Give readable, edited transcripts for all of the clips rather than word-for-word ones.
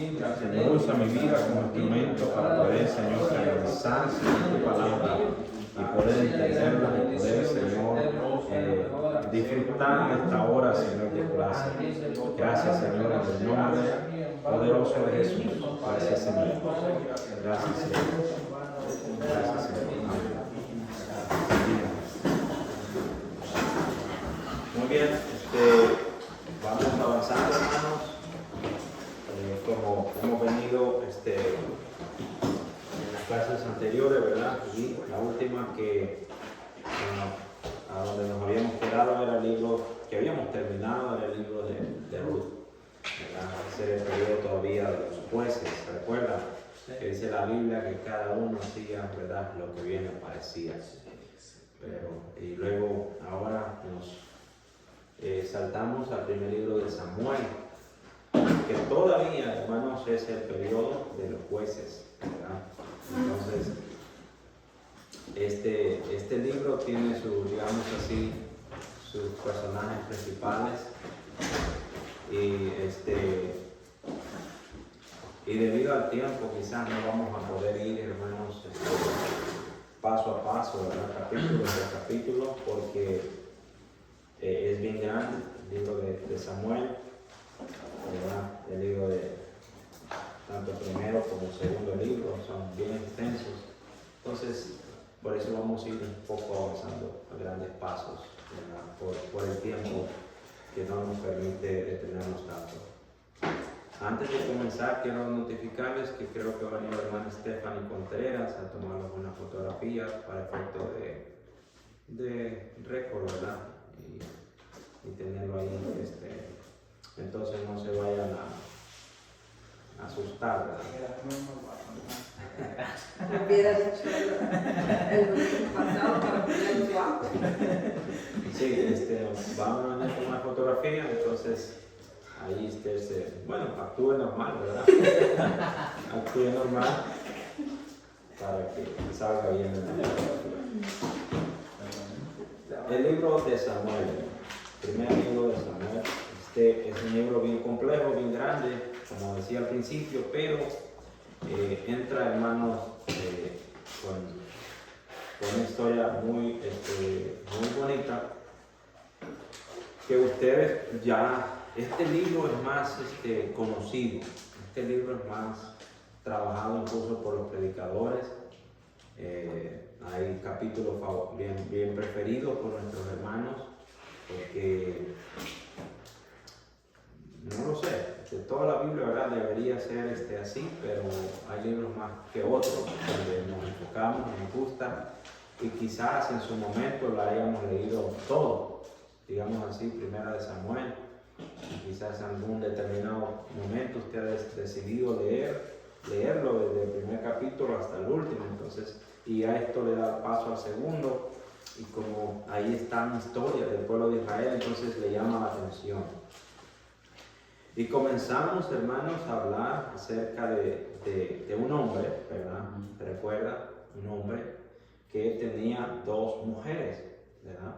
Señor, usa mi vida como instrumento para poder, Señor, canalizar tu palabra y poder entenderla y poder, Señor, disfrutar de esta hora, Señor, de clase. Gracias, Señor, en el nombre poderoso de Jesús. Gracias, Señor. Gracias, Señor. Gracias, Señor. Muy bien, vamos avanzando, hermanos. Como hemos venido en las clases anteriores, ¿verdad? Y la última a donde nos habíamos quedado era el libro que habíamos terminado, era el libro de Ruth, ¿verdad? Ese era el periodo todavía de los jueces, ¿se recuerdan? Que dice la Biblia que cada uno hacía, ¿verdad?, lo que bien le parecía. Y luego ahora nos saltamos al primer libro de Samuel, que todavía, hermanos, es el periodo de los jueces, ¿verdad? Entonces, este libro tiene digamos así, sus personajes principales y debido al tiempo quizás no vamos a poder ir, hermanos, paso a paso, ¿verdad? Capítulo por capítulo, porque es bien grande el libro de Samuel, ¿verdad? El libro de tanto primero como segundo libro son bien extensos. Entonces, por eso vamos a ir un poco avanzando a grandes pasos, ¿verdad? Por el tiempo que no nos permite detenernos tanto. Antes de comenzar, quiero notificarles que creo que va a venir la hermana Stephanie Contreras a tomarnos una fotografía para efecto de récord, ¿verdad? Y tenerlo ahí. Entonces no se vayan a asustar, ¿verdad? No hubieras hecho el domingo pasado para poner el guapo. Sí, vamos a venir con una fotografía, entonces ahí bueno, actúe normal, ¿verdad? Actúe normal para que salga bien en la fotografía. El libro de Samuel, el primer libro de Samuel. Es un libro bien complejo, bien grande, como decía al principio, pero entra, hermanos, con una historia muy bonita, que ustedes ya, este libro es más conocido, este libro es más trabajado incluso por los predicadores. Hay capítulos bien preferidos por nuestros hermanos, porque no lo sé, de toda la Biblia, ¿verdad?, debería ser así, pero hay libros más que otros donde nos enfocamos, nos gusta, y quizás en su momento lo hayamos leído todo, digamos así, Primera de Samuel, y quizás en algún determinado momento usted ha decidido leerlo desde el primer capítulo hasta el último, entonces, y a esto le da paso al segundo, y como ahí están historias del pueblo de Israel, entonces le llama la atención. Y comenzamos, hermanos, a hablar acerca de un hombre, ¿verdad? ¿Se recuerda? Un hombre que tenía dos mujeres, ¿verdad?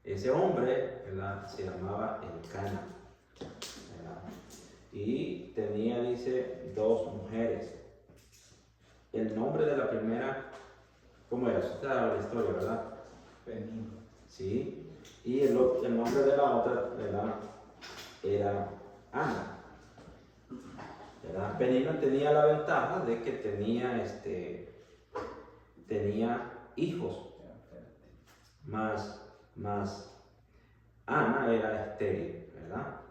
Ese hombre, ¿verdad?, se llamaba Elcana, ¿verdad? Y tenía, dice, dos mujeres. El nombre de la primera, ¿cómo era? Usted sabe la historia, ¿verdad? Penina. Sí. Y el nombre de la otra, ¿verdad?, era Ana, ¿verdad? Penina tenía la ventaja de que tenía hijos, más Ana era estéril, ¿verdad?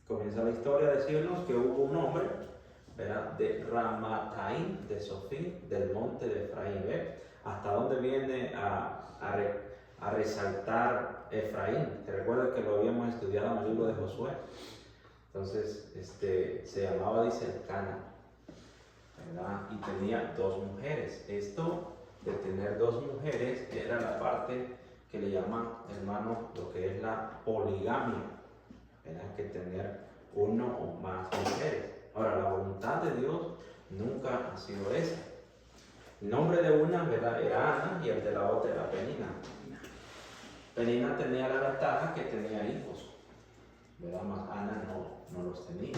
Comienza la historia a decirnos que hubo un hombre, ¿verdad?, de Ramataim, de Sofí, del monte de Efraín. ¿Ve? Hasta dónde viene a resaltar Efraín. ¿Te recuerdas que lo habíamos estudiado en el libro de Josué? Entonces, se llamaba, dice, Elcana, ¿verdad? Y tenía dos mujeres. Esto de tener dos mujeres era la parte que le llaman, hermano, lo que es la poligamia, ¿verdad? Que tener uno o más mujeres. Ahora, la voluntad de Dios nunca ha sido esa. El nombre de una, ¿verdad?, era Ana, y el de la otra era Penina. Penina tenía la ventaja que tenía hijos, ¿verdad? Más Ana no los tenía.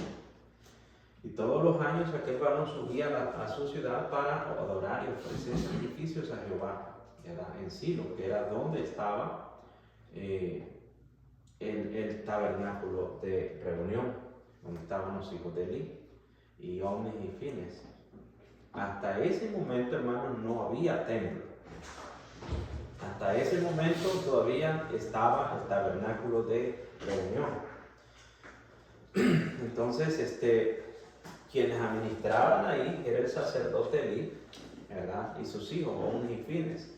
Y todos los años aquel varón subía a su ciudad para adorar y ofrecer sacrificios a Jehová, ¿verdad? En Silo, que era donde estaba el tabernáculo de reunión, donde estaban los hijos de Eli, y Ofni y Finees. Hasta ese momento, hermanos, no había templo. Hasta ese momento todavía estaba el tabernáculo de reunión. Entonces, quienes administraban ahí era el sacerdote Eli, ¿verdad? Y sus hijos, Ofni y Finees.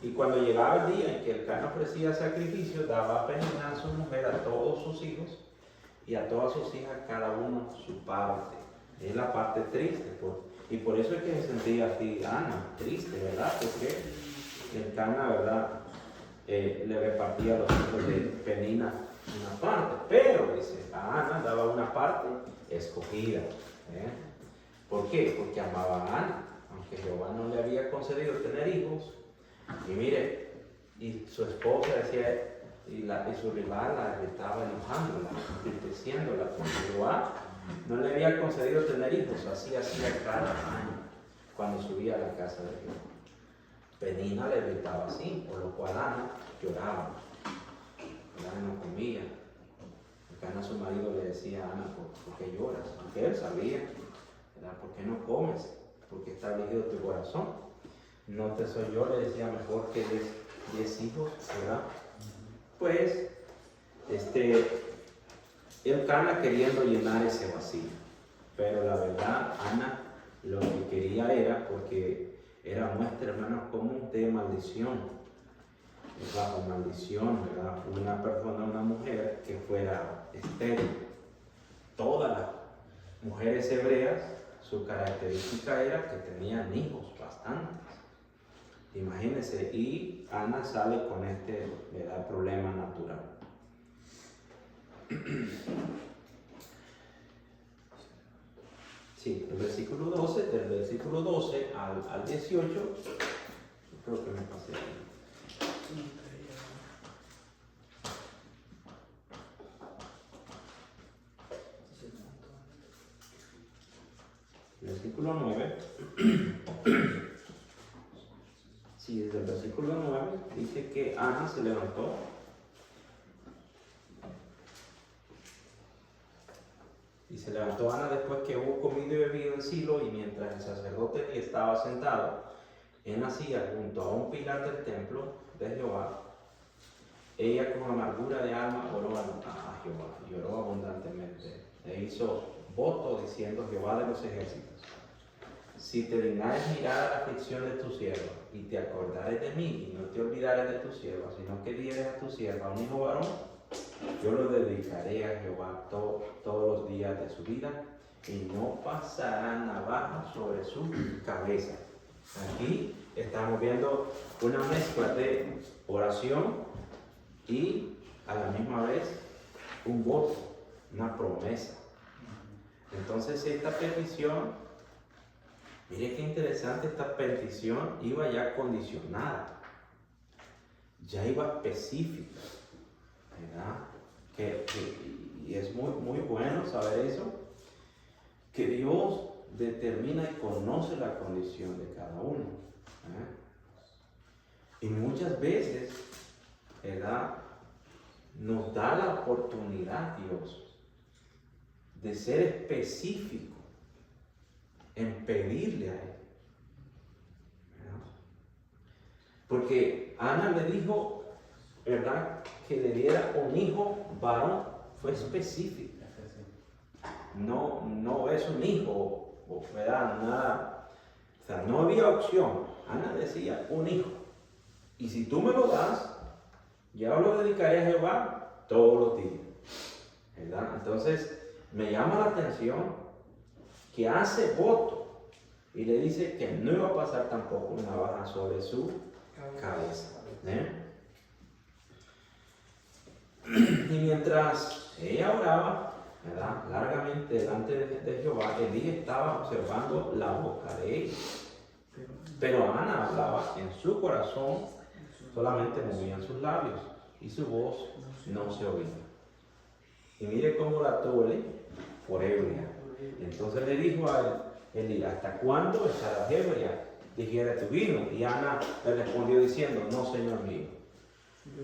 Y cuando llegaba el día en que el Cana ofrecía sacrificio, daba a Penina a su mujer, a todos sus hijos y a todas sus hijas, cada uno su parte. Es la parte triste, y por eso es que se sentía así Ana, triste, ¿verdad? Porque el Cana, ¿verdad? Le repartía a los hijos de Penina una parte, pero dice, a Ana daba una parte escogida. ¿Por qué? Porque amaba a Ana, aunque Jehová no le había concedido tener hijos. Y mire, y su esposa decía, y su rival la estaba enojándola, entristeciéndola, porque Jehová no le había concedido tener hijos. Así hacía cada año cuando subía a la casa de Jehová. Penina le gritaba así, por lo cual Ana lloraba. Ana no comía. Ana, su marido, le decía a Ana, ¿por qué lloras? Porque él sabía, ¿verdad? ¿Por qué no comes? Porque está afligido tu corazón. No te soy yo, le decía, mejor que 10 hijos, ¿verdad? Pues, el Cana queriendo llenar ese vacío. Pero la verdad, Ana lo que quería era, porque era muestra, hermanos, como de maldición. Bajo maldición, ¿verdad? Una persona, una mujer que fuera estéril. Todas las mujeres hebreas, su característica era que tenían hijos bastantes. Imagínense, y Ana sale con ¿verdad? Problema natural. Sí, el versículo 12, del versículo 12 al 18, creo que me pasé ahí. Versículo 9. Sí, desde el versículo 9 dice que Ana se levantó y se levantó Ana después que hubo comido y bebido en Silo, y mientras el sacerdote estaba sentado en la silla junto a un pilar del templo de Jehová, ella con amargura de alma oró a Jehová y oró abundantemente. E hizo voto diciendo: Jehová de los ejércitos, si te dignares mirar a la aflicción de tu sierva y te acordares de mí y no te olvidares de tu sierva, sino que dieres a tu sierva un hijo varón, yo lo dedicaré a Jehová todos los días de su vida, y no pasará navaja sobre su cabeza. Aquí estamos viendo una mezcla de oración y a la misma vez un voto, una promesa. Entonces esta petición, mire qué interesante, esta petición iba ya condicionada, ya iba específica, ¿verdad? Y es muy bueno saber eso, que Dios determina y conoce la condición de cada uno. Y muchas veces, ¿verdad?, nos da la oportunidad Dios de ser específico en pedirle a Él, ¿verdad? Porque Ana le dijo, ¿verdad?, que le diera un hijo varón. Fue específica. No es un hijo, ¿verdad?, nada. O sea, no había opción. Ana decía un hijo. Y si tú me lo das, ya lo dedicaré a Jehová todos los días, ¿verdad? Entonces, me llama la atención que hace voto y le dice que no iba a pasar tampoco una navaja sobre su cabeza. Y mientras ella oraba, ¿verdad?, largamente delante de Jehová, Elí estaba observando la boca de ella. Pero Ana hablaba en su corazón, solamente movían sus labios y su voz no se oía. Y mire cómo la tuvo Elí, por ebria. Entonces le dijo a Elí, ¿hasta cuándo estarás ebria? Digiere tu vino. Y Ana le respondió diciendo, no, Señor mío,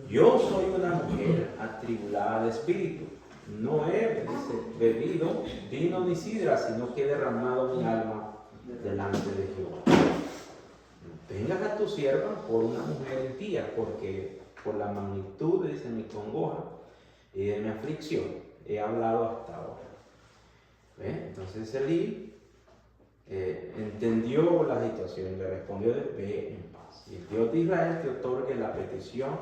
yo soy una mujer atribulada de espíritu. No he bebido vino ni sidra, sino que he derramado mi alma delante de Jehová. Vengas a tu sierva por una mujer impía, porque por la magnitud de mi congoja y de mi aflicción he hablado hasta ahora. Entonces Elí entendió la situación y le respondió, ve en paz. Y el Dios de Israel te otorgue la petición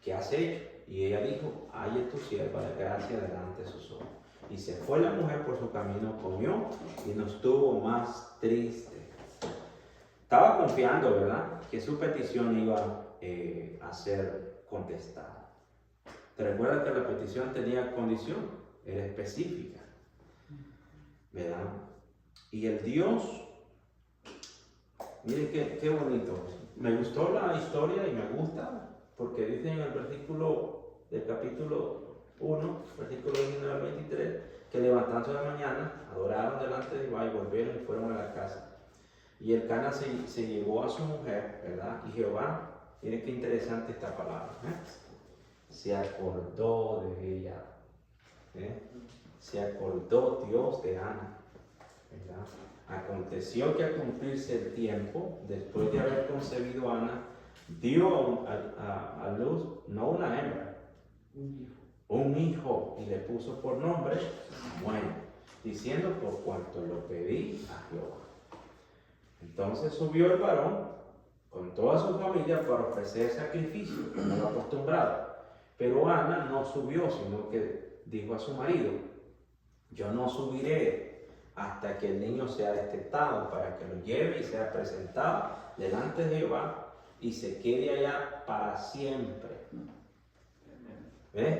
que has hecho. Y ella dijo, halle tu sierva de gracia delante de sus ojos. Y se fue la mujer por su camino, comió y no estuvo más triste. Estaba confiando, ¿verdad?, que su petición iba a ser contestada. ¿Te recuerdas que la petición tenía condición? Era específica, ¿verdad? Y el Dios, miren qué bonito. Me gustó la historia y me gusta, porque dice en el versículo del capítulo 1, versículo 19 al 23, que levantándose de la mañana, adoraron delante de Jehová y volvieron y fueron a la casa. Y el Cana se llevó a su mujer, ¿verdad? Y Jehová, miren qué interesante esta palabra, se acordó de ella, se acordó Dios de Ana, ¿verdad? Aconteció que al cumplirse el tiempo, después de haber concebido Ana, dio a luz, no una hembra, un hijo, y le puso por nombre Samuel, diciendo, por cuanto lo pedí a Jehová. Entonces subió el varón con toda su familia para ofrecer sacrificio, como lo acostumbrado. Pero Ana no subió, sino que dijo a su marido, yo no subiré hasta que el niño sea destetado, para que lo lleve y sea presentado delante de Jehová y se quede allá para siempre. ¿Ves?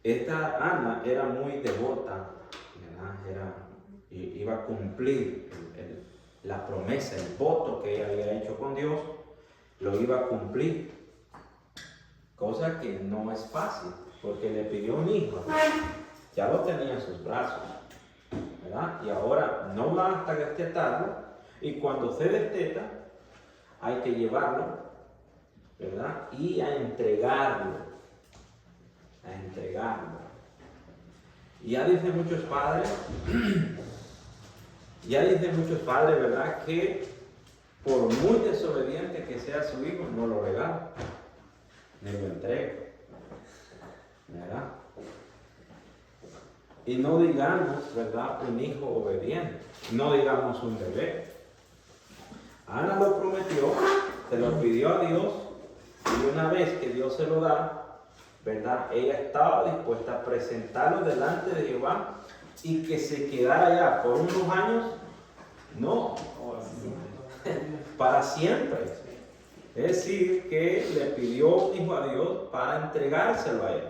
Esta Ana era muy devota, ¿verdad? Iba a cumplir la promesa, el voto que ella había hecho con Dios, lo iba a cumplir. Cosa que no es fácil, porque le pidió un hijo, ya lo tenía en sus brazos, ¿verdad? Y ahora no va hasta destetarlo, y cuando se desteta, hay que llevarlo, ¿verdad? Y a entregarlo. Y ya dicen muchos padres, ¿verdad?, que por muy desobediente que sea su hijo, no lo regala, ni lo entrega, ¿verdad? Y no digamos, ¿verdad?, un hijo obediente, no digamos un bebé. Ana lo prometió, se lo pidió a Dios, y una vez que Dios se lo da, ¿verdad?, ella estaba dispuesta a presentarlo delante de Jehová y que se quedara allá por unos años, no, para siempre. Es decir, que le pidió un hijo a Dios para entregárselo a él.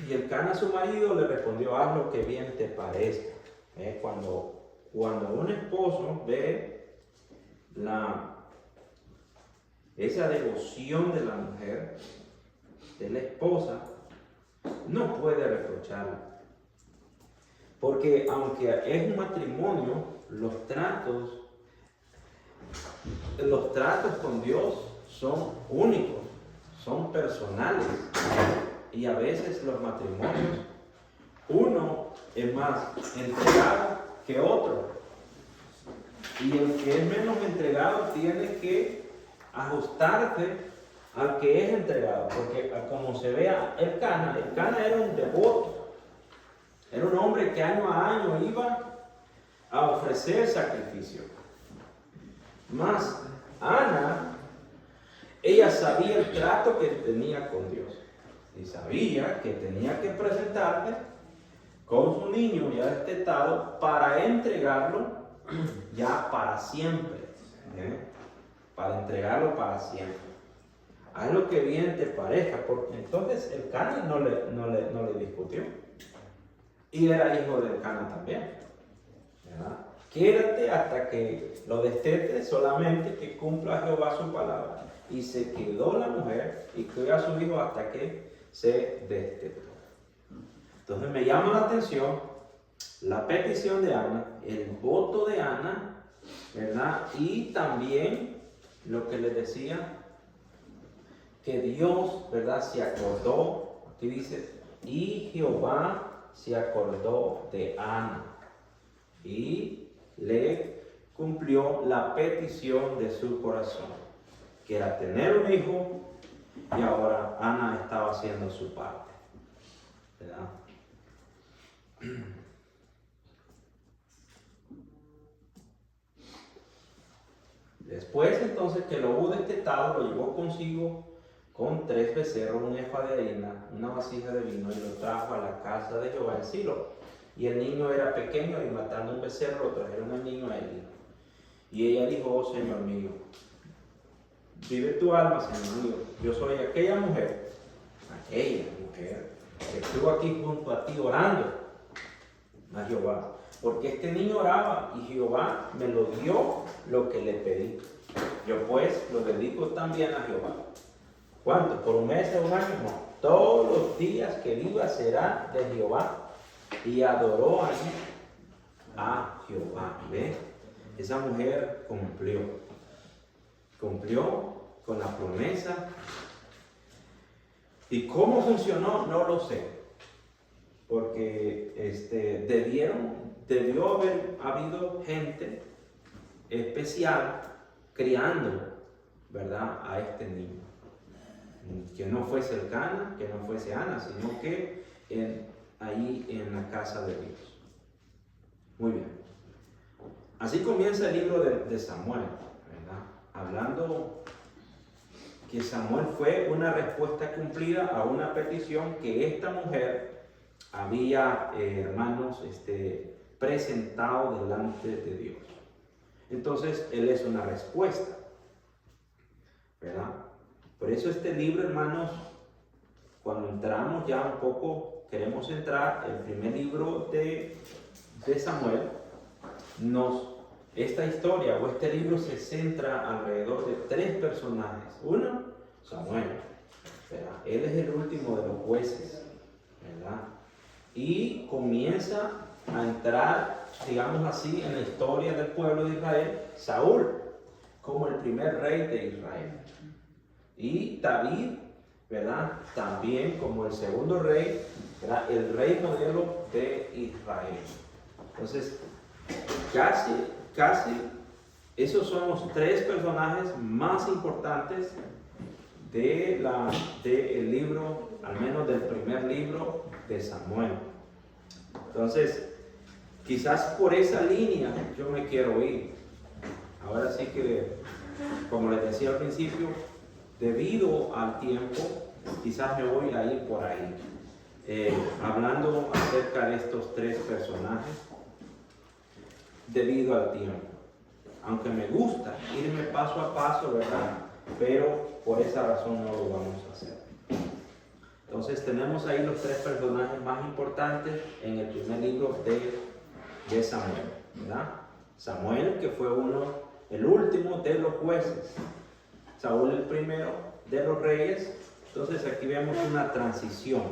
Y el Cana, su marido, le respondió, haz lo que bien te parezca. Cuando un esposo ve esa devoción de la mujer, de la esposa, no puede reprocharla. Porque aunque es un matrimonio, los tratos con Dios son únicos, son personales. Y a veces los matrimonios, uno es más entregado que otro. Y el que es menos entregado tiene que ajustarse al que es entregado. Porque como se vea el Cana era un devoto. Era un hombre que año a año iba a ofrecer sacrificio. Más Ana, ella sabía el trato que tenía con Dios. Y sabía que tenía que presentarse con su niño ya destetado para entregarlo ya para siempre. Para entregarlo para siempre. Haz lo que bien te parezca, porque entonces el Cana no le discutió. Y era hijo del Cana también, ¿verdad? Quédate hasta que lo destete, solamente que cumpla Jehová su palabra. Y se quedó la mujer y crió a su hijo hasta que se destetó. Entonces me llama la atención la petición de Ana, el voto de Ana, ¿verdad? Y también lo que les decía, que Dios, ¿verdad? Se acordó, aquí dice, y Jehová se acordó de Ana y le cumplió la petición de su corazón, que era tener un hijo, y ahora Ana estaba haciendo su parte, ¿verdad? Después entonces que lo hubo destetado, lo llevó consigo con 3 becerros, un efa de harina, una vasija de vino, y lo trajo a la casa de Jehová en Silo. Y el niño era pequeño, y matando un becerro lo trajeron al niño a Eli. Y ella dijo: oh Señor mío, vive tu alma, Señor mío, yo soy aquella mujer que estuvo aquí junto a ti orando a Jehová, porque este niño oraba y Jehová me lo dio lo que le pedí. Yo pues lo dedico también a Jehová. ¿Cuánto? ¿Por un mes o un año? No. Todos los días que viva será de Jehová. Y adoró allí a Jehová. ¿Ve? Esa mujer cumplió con la promesa. ¿Y cómo funcionó? No lo sé. Porque debió haber habido gente especial criando, ¿verdad?, a este niño. Que no fuese cercana, que no fuese Ana, sino que ahí en la casa de Dios. Muy bien. Así comienza el libro de Samuel, ¿verdad? Hablando que Samuel fue una respuesta cumplida a una petición que esta mujer había, hermanos, presentado delante de Dios. Entonces, él es una respuesta, ¿verdad? Por eso este libro, hermanos, cuando entramos ya un poco, queremos entrar, el primer libro de Samuel, esta historia o este libro se centra alrededor de 3 personajes. Uno, Samuel, ¿verdad? Él es el último de los jueces, ¿verdad? Y comienza a entrar, digamos así, en la historia del pueblo de Israel, Saúl, como el primer rey de Israel. Y David, ¿verdad?, también como el segundo rey, ¿verdad?, el rey modelo de Israel. Entonces, casi, esos son los 3 personajes más importantes del libro, al menos del primer libro de Samuel. Entonces, quizás por esa línea yo me quiero ir. Ahora sí que, como les decía al principio, debido al tiempo, quizás me voy a ir por ahí, hablando acerca de estos 3 personajes, debido al tiempo. Aunque me gusta irme paso a paso, ¿verdad? Pero por esa razón no lo vamos a hacer. Entonces tenemos ahí los 3 personajes más importantes en el primer libro de Samuel, ¿verdad? Samuel, que fue el último de los jueces. Saúl, el primero de los reyes. Entonces aquí vemos una transición.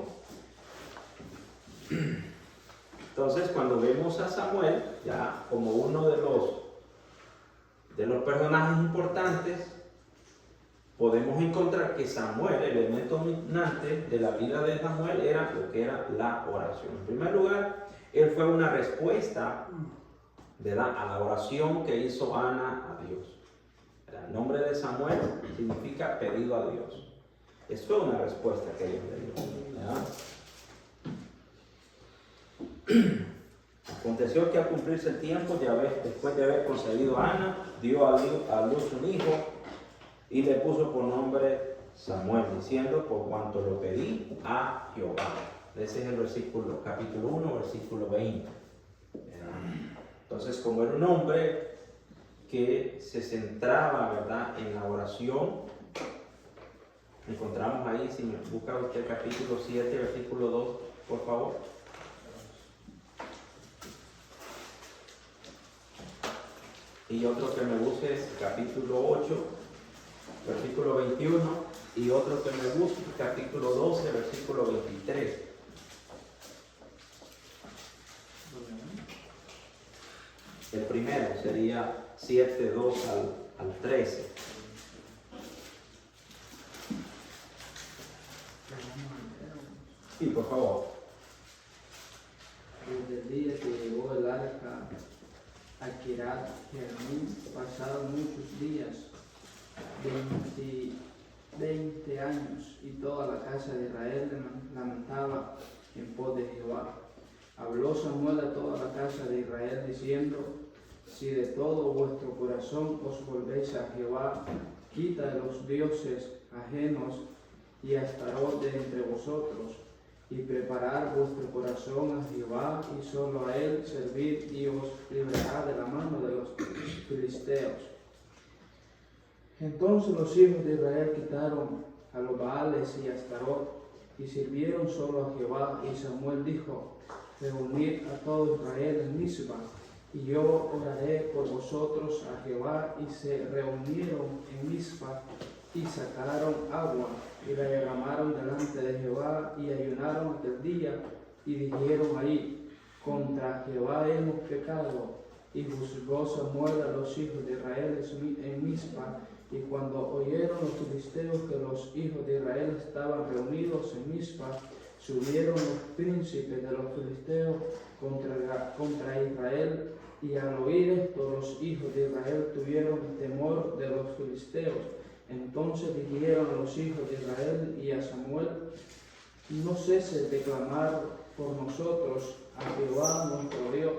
Entonces cuando vemos a Samuel ya como uno de los personajes importantes, podemos encontrar que Samuel, el elemento dominante de la vida de Samuel, era lo que era la oración. En primer lugar, él fue una respuesta, ¿verdad?, a la oración que hizo Ana a Dios. El nombre de Samuel significa pedido a Dios. Eso fue una respuesta que Dios le dio, ¿verdad? Aconteció que al cumplirse el tiempo, después de haber concebido a Ana, dio a luz un hijo y le puso por nombre Samuel, diciendo: por cuanto lo pedí a Jehová. Ese es el versículo, capítulo 1, versículo 20. Entonces, como era un hombre que se centraba, ¿verdad?, en la oración, encontramos ahí, si me busca usted capítulo 7, versículo 2, por favor. Y otro que me busque es capítulo 8, versículo 21. y otro que me gusta, capítulo 12, versículo 23. El primero sería 7, 2 al 13. Sí, por favor. Desde el día que llegó el arca a Kirat Jearim, pasaron muchos días, 20 años, y toda la casa de Israel lamentaba en pos de Jehová. Habló Samuel a toda la casa de Israel diciendo: si de todo vuestro corazón os volvéis a Jehová, quita de los dioses ajenos y Astarot de entre vosotros, y preparad vuestro corazón a Jehová, y solo a él servid, y os librará de la mano de los filisteos. Entonces los hijos de Israel quitaron a los Baales y a Astarot, y sirvieron solo a Jehová. Y Samuel dijo: reunid a todo Israel en Mizpa, y yo oraré por vosotros a Jehová. Y se reunieron en Mizpa, y sacaron agua, y la derramaron delante de Jehová, y ayunaron aquel día, y dijeron ahí: contra Jehová hemos pecado. Y juzgó Samuel a los hijos de Israel en Mizpa. Y cuando oyeron los filisteos que los hijos de Israel estaban reunidos en Mizpa, subieron los príncipes de los filisteos contra Israel. Y al oír esto, los hijos de Israel tuvieron temor de los filisteos. Entonces dijeron a los hijos de Israel y a Samuel: no ceses de clamar por nosotros a Jehová nuestro Dios,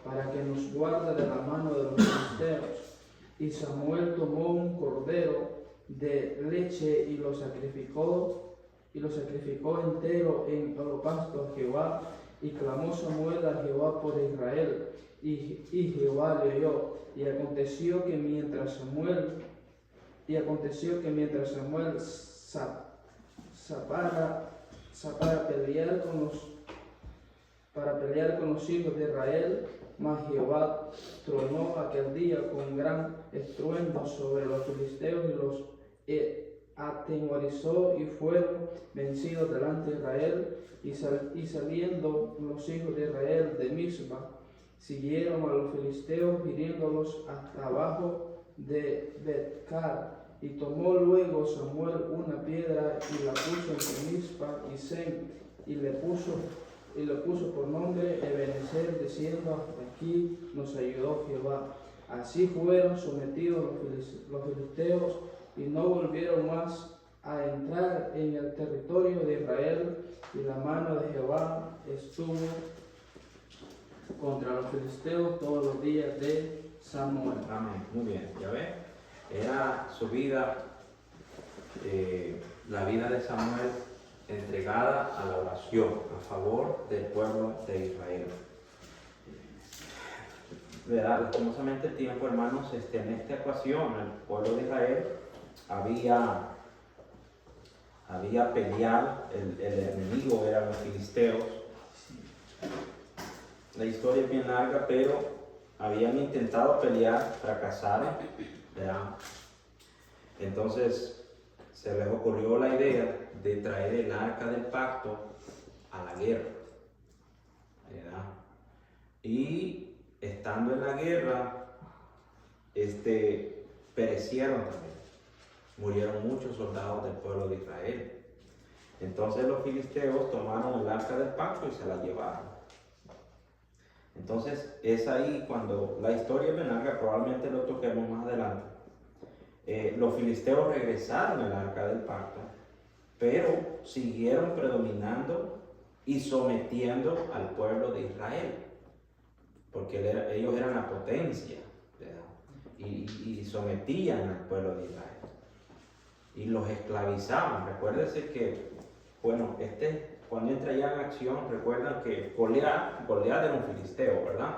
para que nos guarde de la mano de los filisteos. Y Samuel tomó un cordero de leche y lo sacrificó entero en holocausto a Jehová. Y clamó Samuel a Jehová por Israel, y Jehová le oyó. Y aconteció que mientras Samuel para pelear con los hijos de Israel, mas Jehová tronó aquel día con gran estruendo sobre los filisteos, y los atemorizó, y fueron vencidos delante de Israel. Y saliendo los hijos de Israel de Mizpa, siguieron a los filisteos, hiriéndolos hasta abajo de Betcar. Y tomó luego Samuel una piedra y la puso entre Mizpa y Sen, y le puso por nombre Ebenezer, diciendo: hasta aquí nos ayudó Jehová. Así fueron sometidos los filisteos, y no volvieron más a entrar en el territorio de Israel, y la mano de Jehová estuvo contra los filisteos todos los días de Samuel. Amén. Muy bien, ya ves, era su vida, la vida de Samuel, entregada a la oración a favor del pueblo de Israel. ¿Verdad? Lastimosamente el tiempo, hermanos, en esta ocasión el pueblo de Israel había peleado, el enemigo eran los filisteos. La historia es bien larga, pero habían intentado pelear, fracasaron, ¿verdad? Entonces se les ocurrió la idea de traer el arca del pacto a la guerra, ¿verdad? Y estando en la guerra, perecieron también. Murieron muchos soldados del pueblo de Israel. Entonces los filisteos tomaron el arca del pacto y se la llevaron. Entonces es ahí cuando la historia es bien larga, probablemente lo toquemos más adelante. Los filisteos regresaron al arca del pacto, pero siguieron predominando y sometiendo al pueblo de Israel, porque ellos eran la potencia, ¿verdad? Y sometían al pueblo de Israel y los esclavizaban. Recuérdense que, bueno, cuando entra ya en acción, recuerdan que Goliat era un filisteo, ¿verdad?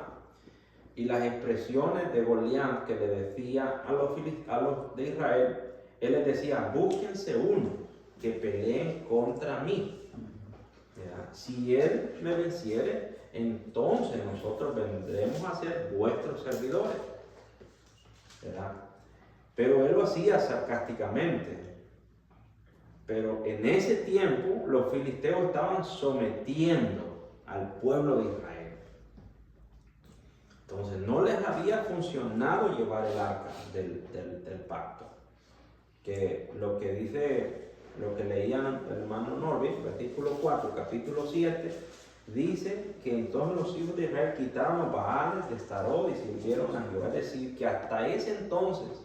Y las expresiones de Goliat que le decía a los de Israel, él les decía: búsquense uno que peleen contra mí, ¿verdad? Si él me venciere, entonces nosotros vendremos a ser vuestros servidores, ¿verdad? Pero él lo hacía sarcásticamente. Pero en ese tiempo los filisteos estaban sometiendo al pueblo de Israel. Entonces no les había funcionado llevar el arca del pacto. Que lo que dice, lo que leían el hermano Norby, versículo 4, capítulo 7, dice que entonces los hijos de Israel quitaron los Baales de Astarot y sirvieron a Jehová. Es decir, que hasta ese entonces,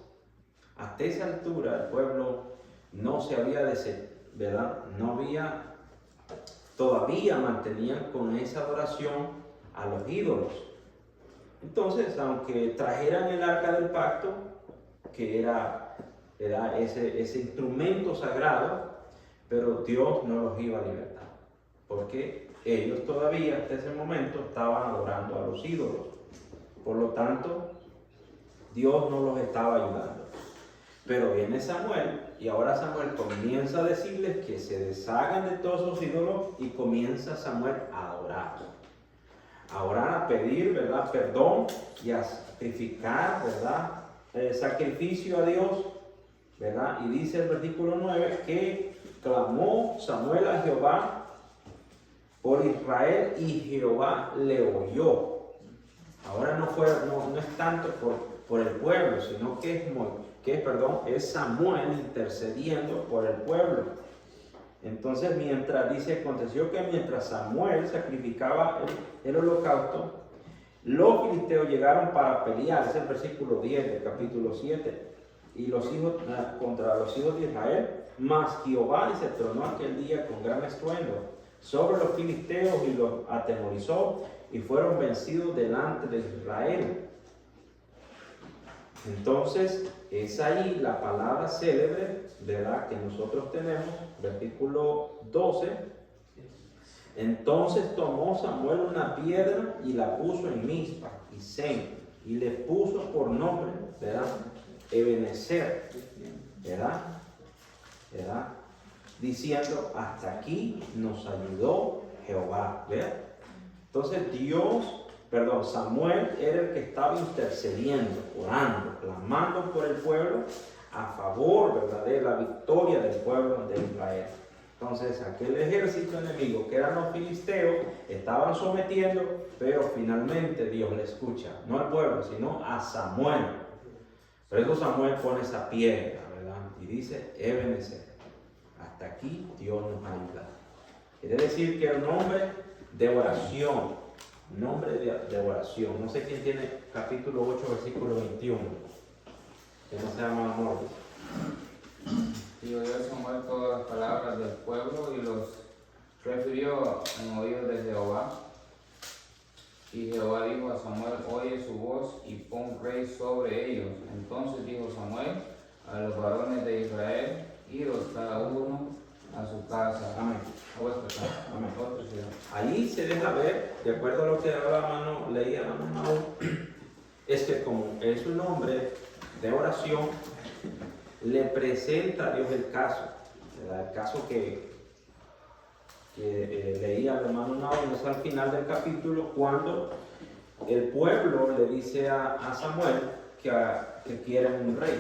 hasta esa altura, el pueblo no se había ¿verdad? No había, todavía mantenían con esa adoración a los ídolos. Entonces, aunque trajeran el arca del pacto, que era ese instrumento sagrado, pero Dios no los iba a libertar, porque ellos todavía hasta ese momento estaban adorando a los ídolos. Por lo tanto, Dios no los estaba ayudando. Pero viene Samuel, y ahora Samuel comienza a decirles que se deshagan de todos esos ídolos, y comienza Samuel a orar. A orar, a pedir, ¿verdad?, perdón, y a sacrificar, ¿verdad?, sacrificio a Dios, ¿verdad? Y dice el versículo 9 que clamó Samuel a Jehová por Israel y Jehová le oyó. Ahora no es tanto por el pueblo, sino que es Samuel intercediendo por el pueblo. Entonces aconteció que mientras Samuel sacrificaba el holocausto, los filisteos llegaron para pelear, es el versículo 10 del capítulo 7, y contra los hijos de Israel, mas Jehová se tronó aquel día con gran estruendo sobre los filisteos y los atemorizó, y fueron vencidos delante de Israel. Entonces, es ahí la palabra célebre, ¿verdad?, que nosotros tenemos, versículo 12. Entonces tomó Samuel una piedra y la puso en Mizpa y Sen, y le puso por nombre, ¿verdad?, Ebenezer, ¿verdad? Diciendo, hasta aquí nos ayudó Jehová, ¿verdad? Entonces Samuel era el que estaba intercediendo, orando, clamando por el pueblo a favor, ¿verdad?, de la victoria del pueblo de Israel. Entonces aquel ejército enemigo que eran los filisteos estaban sometiendo, pero finalmente Dios le escucha, no al pueblo, sino a Samuel. Por eso Samuel pone esa piedra, ¿verdad?, y dice, Ebenezer, hasta aquí Dios nos ayuda. Quiere decir que el nombre de oración, no sé quién tiene capítulo 8, versículo 21, que no se llama amor. Y oyó Samuel todas las palabras del pueblo y los refirió en oídos de Jehová. Y Jehová dijo a Samuel, oye su voz y pon rey sobre ellos. Entonces dijo Samuel a los varones de Israel, idos cada uno a su casa. Amén. A vuestra casa. Amén. Otra ciudad. Ahí se deja ver, de acuerdo a lo que leía la mano, es que como es un hombre de oración, le presenta a Dios el caso, ¿verdad? El caso que leía el hermano Naúm, es al final del capítulo, cuando el pueblo le dice a Samuel que quieren un rey,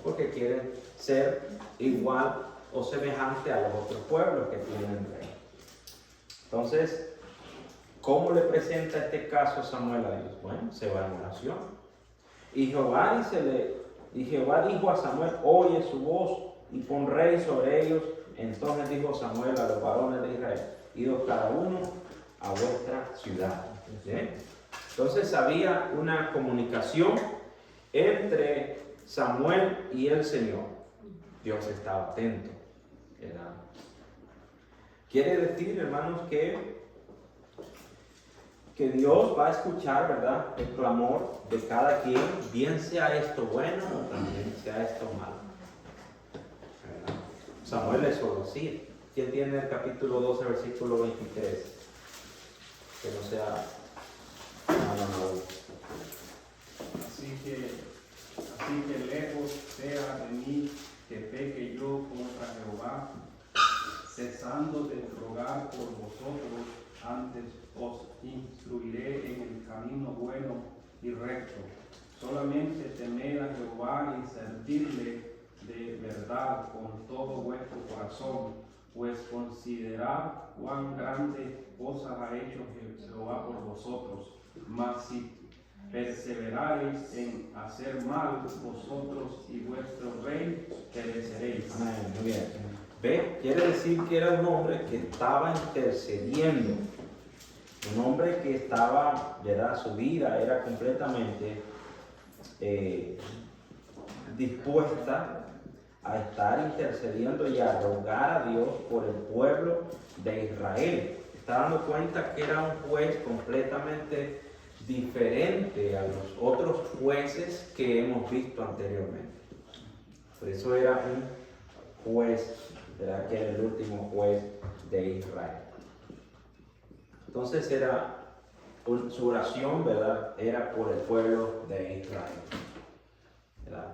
porque quieren ser igual o semejante a los otros pueblos que tienen rey. Entonces, ¿cómo le presenta este caso Samuel a Dios? Bueno, se va en oración. Y Jehová dijo a Samuel, oye su voz y pon rey sobre ellos. Entonces dijo Samuel a los varones de Israel, idos cada uno a vuestra ciudad. ¿Sí? Entonces había una comunicación entre Samuel y el Señor. Dios estaba atento. Quiere decir, hermanos, que Dios va a escuchar, ¿verdad?, el clamor de cada quien, bien sea esto bueno o también sea esto malo. ¿Verdad? Samuel le solía decir. ¿Quién tiene el capítulo 12, versículo 23? Que no sea malo. Así que lejos sea de mí que peque yo contra Jehová, cesando de rogar por vosotros, antes os instruiré en el camino bueno y recto. Solamente temed a Jehová y servirle, de verdad con todo vuestro corazón, pues considerad cuán grandes cosas ha hecho Jehová por vosotros. Mas si perseverareis en hacer mal, vosotros y vuestro rey pereceréis. Amén, muy bien. ¿Ve? Quiere decir que era un hombre que estaba intercediendo. Un hombre que estaba, ¿verdad? Su vida era completamente dispuesta a estar intercediendo y a rogar a Dios por el pueblo de Israel. Está dando cuenta que era un juez completamente diferente a los otros jueces que hemos visto anteriormente. Por eso era un juez, ¿verdad? Que era el último juez de Israel. Entonces su oración, ¿verdad? Era por el pueblo de Israel, ¿verdad?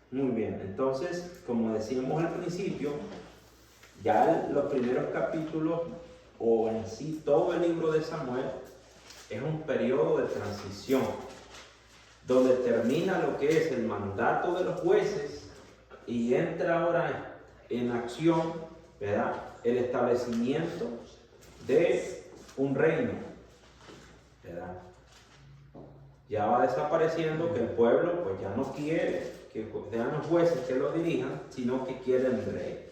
Muy bien, entonces, como decíamos al principio, ya los primeros capítulos, o en sí todo el libro de Samuel, es un periodo de transición, donde termina lo que es el mandato de los jueces y entra ahora en acción, ¿verdad? El establecimiento de un reino, ¿verdad? Ya va desapareciendo, que el pueblo pues ya no quiere que sean los jueces que lo dirijan, sino que quieren el rey.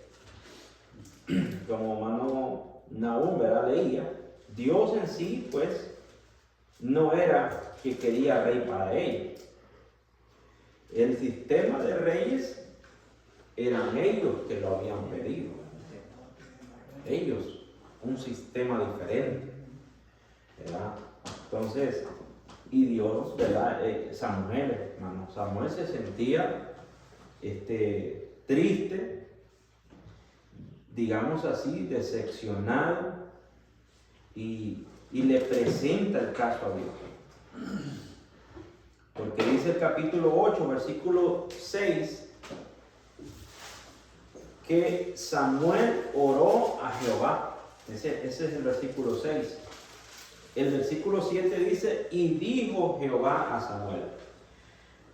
Como hermano Nahum, ¿verdad? Leía, Dios en sí pues no era que quería rey para ellos. El sistema de reyes eran ellos que lo habían pedido. Ellos, un sistema diferente, ¿verdad? Entonces, y Dios, ¿verdad? Samuel, hermano, Samuel se sentía triste, digamos así, decepcionado, y le presenta el caso a Dios. Porque dice el capítulo 8, versículo 6, que Samuel oró a Jehová. Ese es el versículo 6. El versículo 7 dice, y dijo Jehová a Samuel,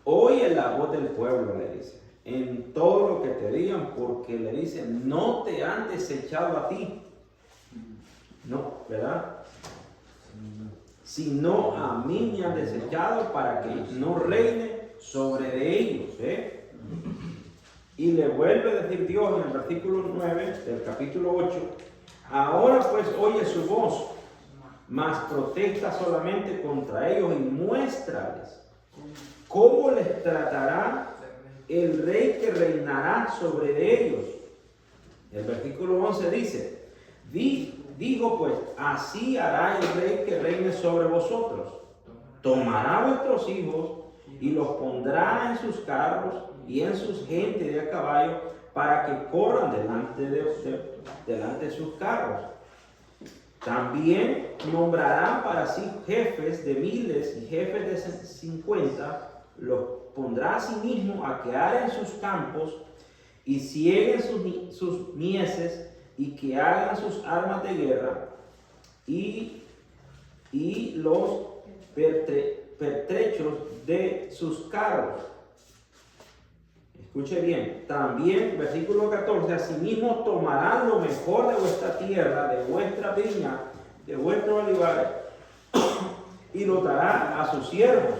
oye la voz del pueblo, le dice, en todo lo que te digan, porque le dice, no te han desechado a ti. No, ¿verdad? Sino a mí me han desechado para que no reine sobre de ellos. Y le vuelve a decir Dios en el versículo 9 del capítulo 8, ahora pues oye su voz, mas protesta solamente contra ellos y muéstrales cómo les tratará el rey que reinará sobre de ellos. El versículo 11 dice, digo pues, así hará el rey que reine sobre vosotros. Tomará vuestros hijos y los pondrá en sus carros y en sus gentes de a caballo para que corran delante de sus carros. También nombrará para sí jefes de miles y jefes de 50, los pondrá a sí mismo a que aren sus campos y cieguen sus mieses y que hagan sus armas de guerra y los pertrechos de sus carros. Escuche bien, también, versículo 14, asimismo tomarán lo mejor de vuestra tierra, de vuestra viña, de vuestros olivares, y lo dará a sus siervos.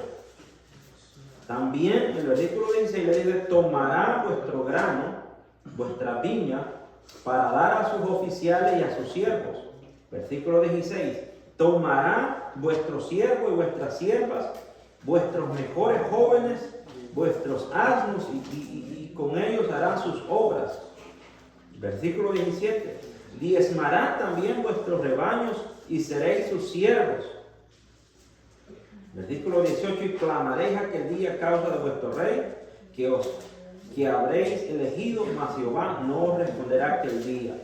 También, el versículo 16 le dice, tomará vuestro grano, vuestra viña, para dar a sus oficiales y a sus siervos. Versículo 16, tomará vuestros siervos y vuestras siervas, vuestros mejores jóvenes, vuestros asnos y con ellos harán sus obras. Versículo 17, diezmarán también vuestros rebaños y seréis sus siervos. Versículo 18, y clamaréis aquel día a causa de vuestro rey que habréis elegido, mas Jehová no os responderá aquel día.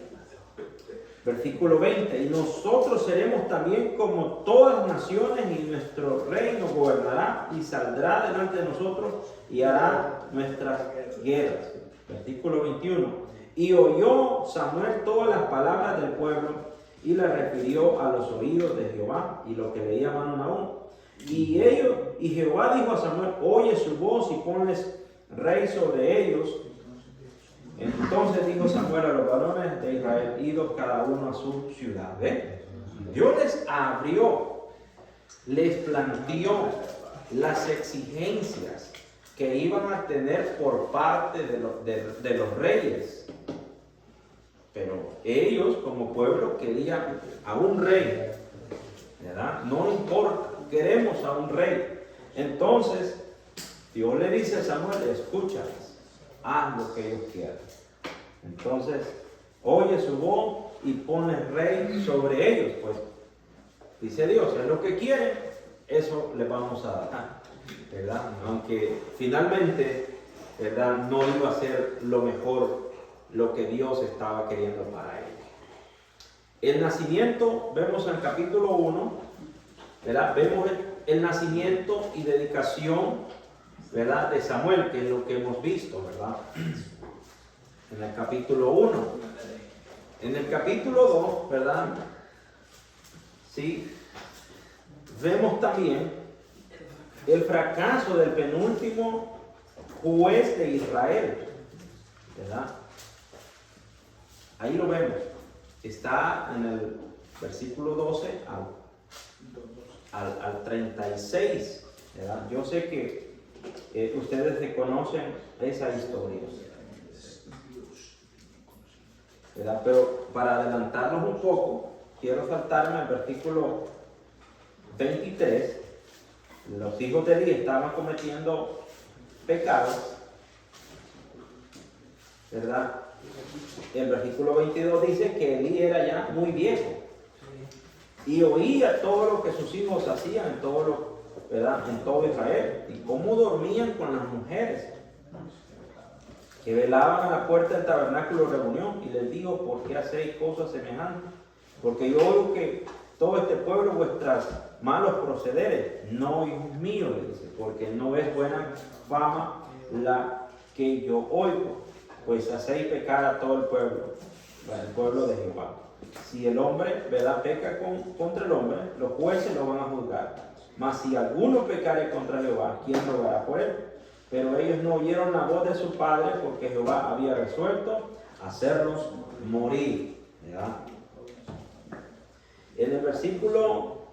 Versículo 20, y nosotros seremos también como todas las naciones, y nuestro rey nos gobernará y saldrá delante de nosotros y hará nuestras guerras. Versículo 21, y oyó Samuel todas las palabras del pueblo y las refirió a los oídos de Jehová, y lo que leía Nahum. Y Jehová dijo a Samuel, oye su voz y ponles rey sobre ellos. Entonces dijo Samuel a los varones de Israel, idos cada uno a su ciudad. ¿Ve? Dios les abrió, les planteó las exigencias que iban a tener por parte de los reyes. Pero ellos como pueblo querían a un rey, ¿verdad? No importa, queremos a un rey. Entonces Dios le dice a Samuel, escúchales, haz lo que ellos quieran. Entonces oye su voz y pone rey sobre ellos. Pues dice Dios, es lo que quieren, eso les vamos a dar, ¿verdad? Aunque finalmente, ¿verdad?, no iba a ser lo mejor, lo que Dios estaba queriendo para ellos. El nacimiento, vemos en el capítulo 1, ¿verdad? Vemos el nacimiento y dedicación, ¿verdad?, de Samuel, que es lo que hemos visto, ¿verdad?, en el capítulo 1. En el capítulo 2, ¿verdad?, sí, vemos también el fracaso del penúltimo juez de Israel, ¿verdad? Ahí lo vemos. Está en el versículo 12 al 36, ¿verdad? Yo sé que ustedes conocen esa historia, ¿verdad? Pero para adelantarnos un poco, quiero saltarme al versículo 23. Los hijos de Elí estaban cometiendo pecados, ¿verdad? El versículo 22 dice que Elí era ya muy viejo y oía todo lo que sus hijos hacían en todo, ¿verdad?, en todo Israel, y cómo dormían con las mujeres que velaban a la puerta del tabernáculo de reunión. Y les digo, ¿por qué hacéis cosas semejantes? Porque yo oigo que todo este pueblo vuestras malos procederes. No, hijos míos, le dice, porque no es buena fama la que yo oigo, pues hacéis pecar a todo el pueblo de Jehová. Si el hombre, ¿verdad?, peca contra el hombre, los jueces lo van a juzgar. Mas si alguno pecare contra Jehová, ¿quién rogará por él? Pero ellos no oyeron la voz de su padre, porque Jehová había resuelto hacerlos morir, ¿verdad? En el versículo,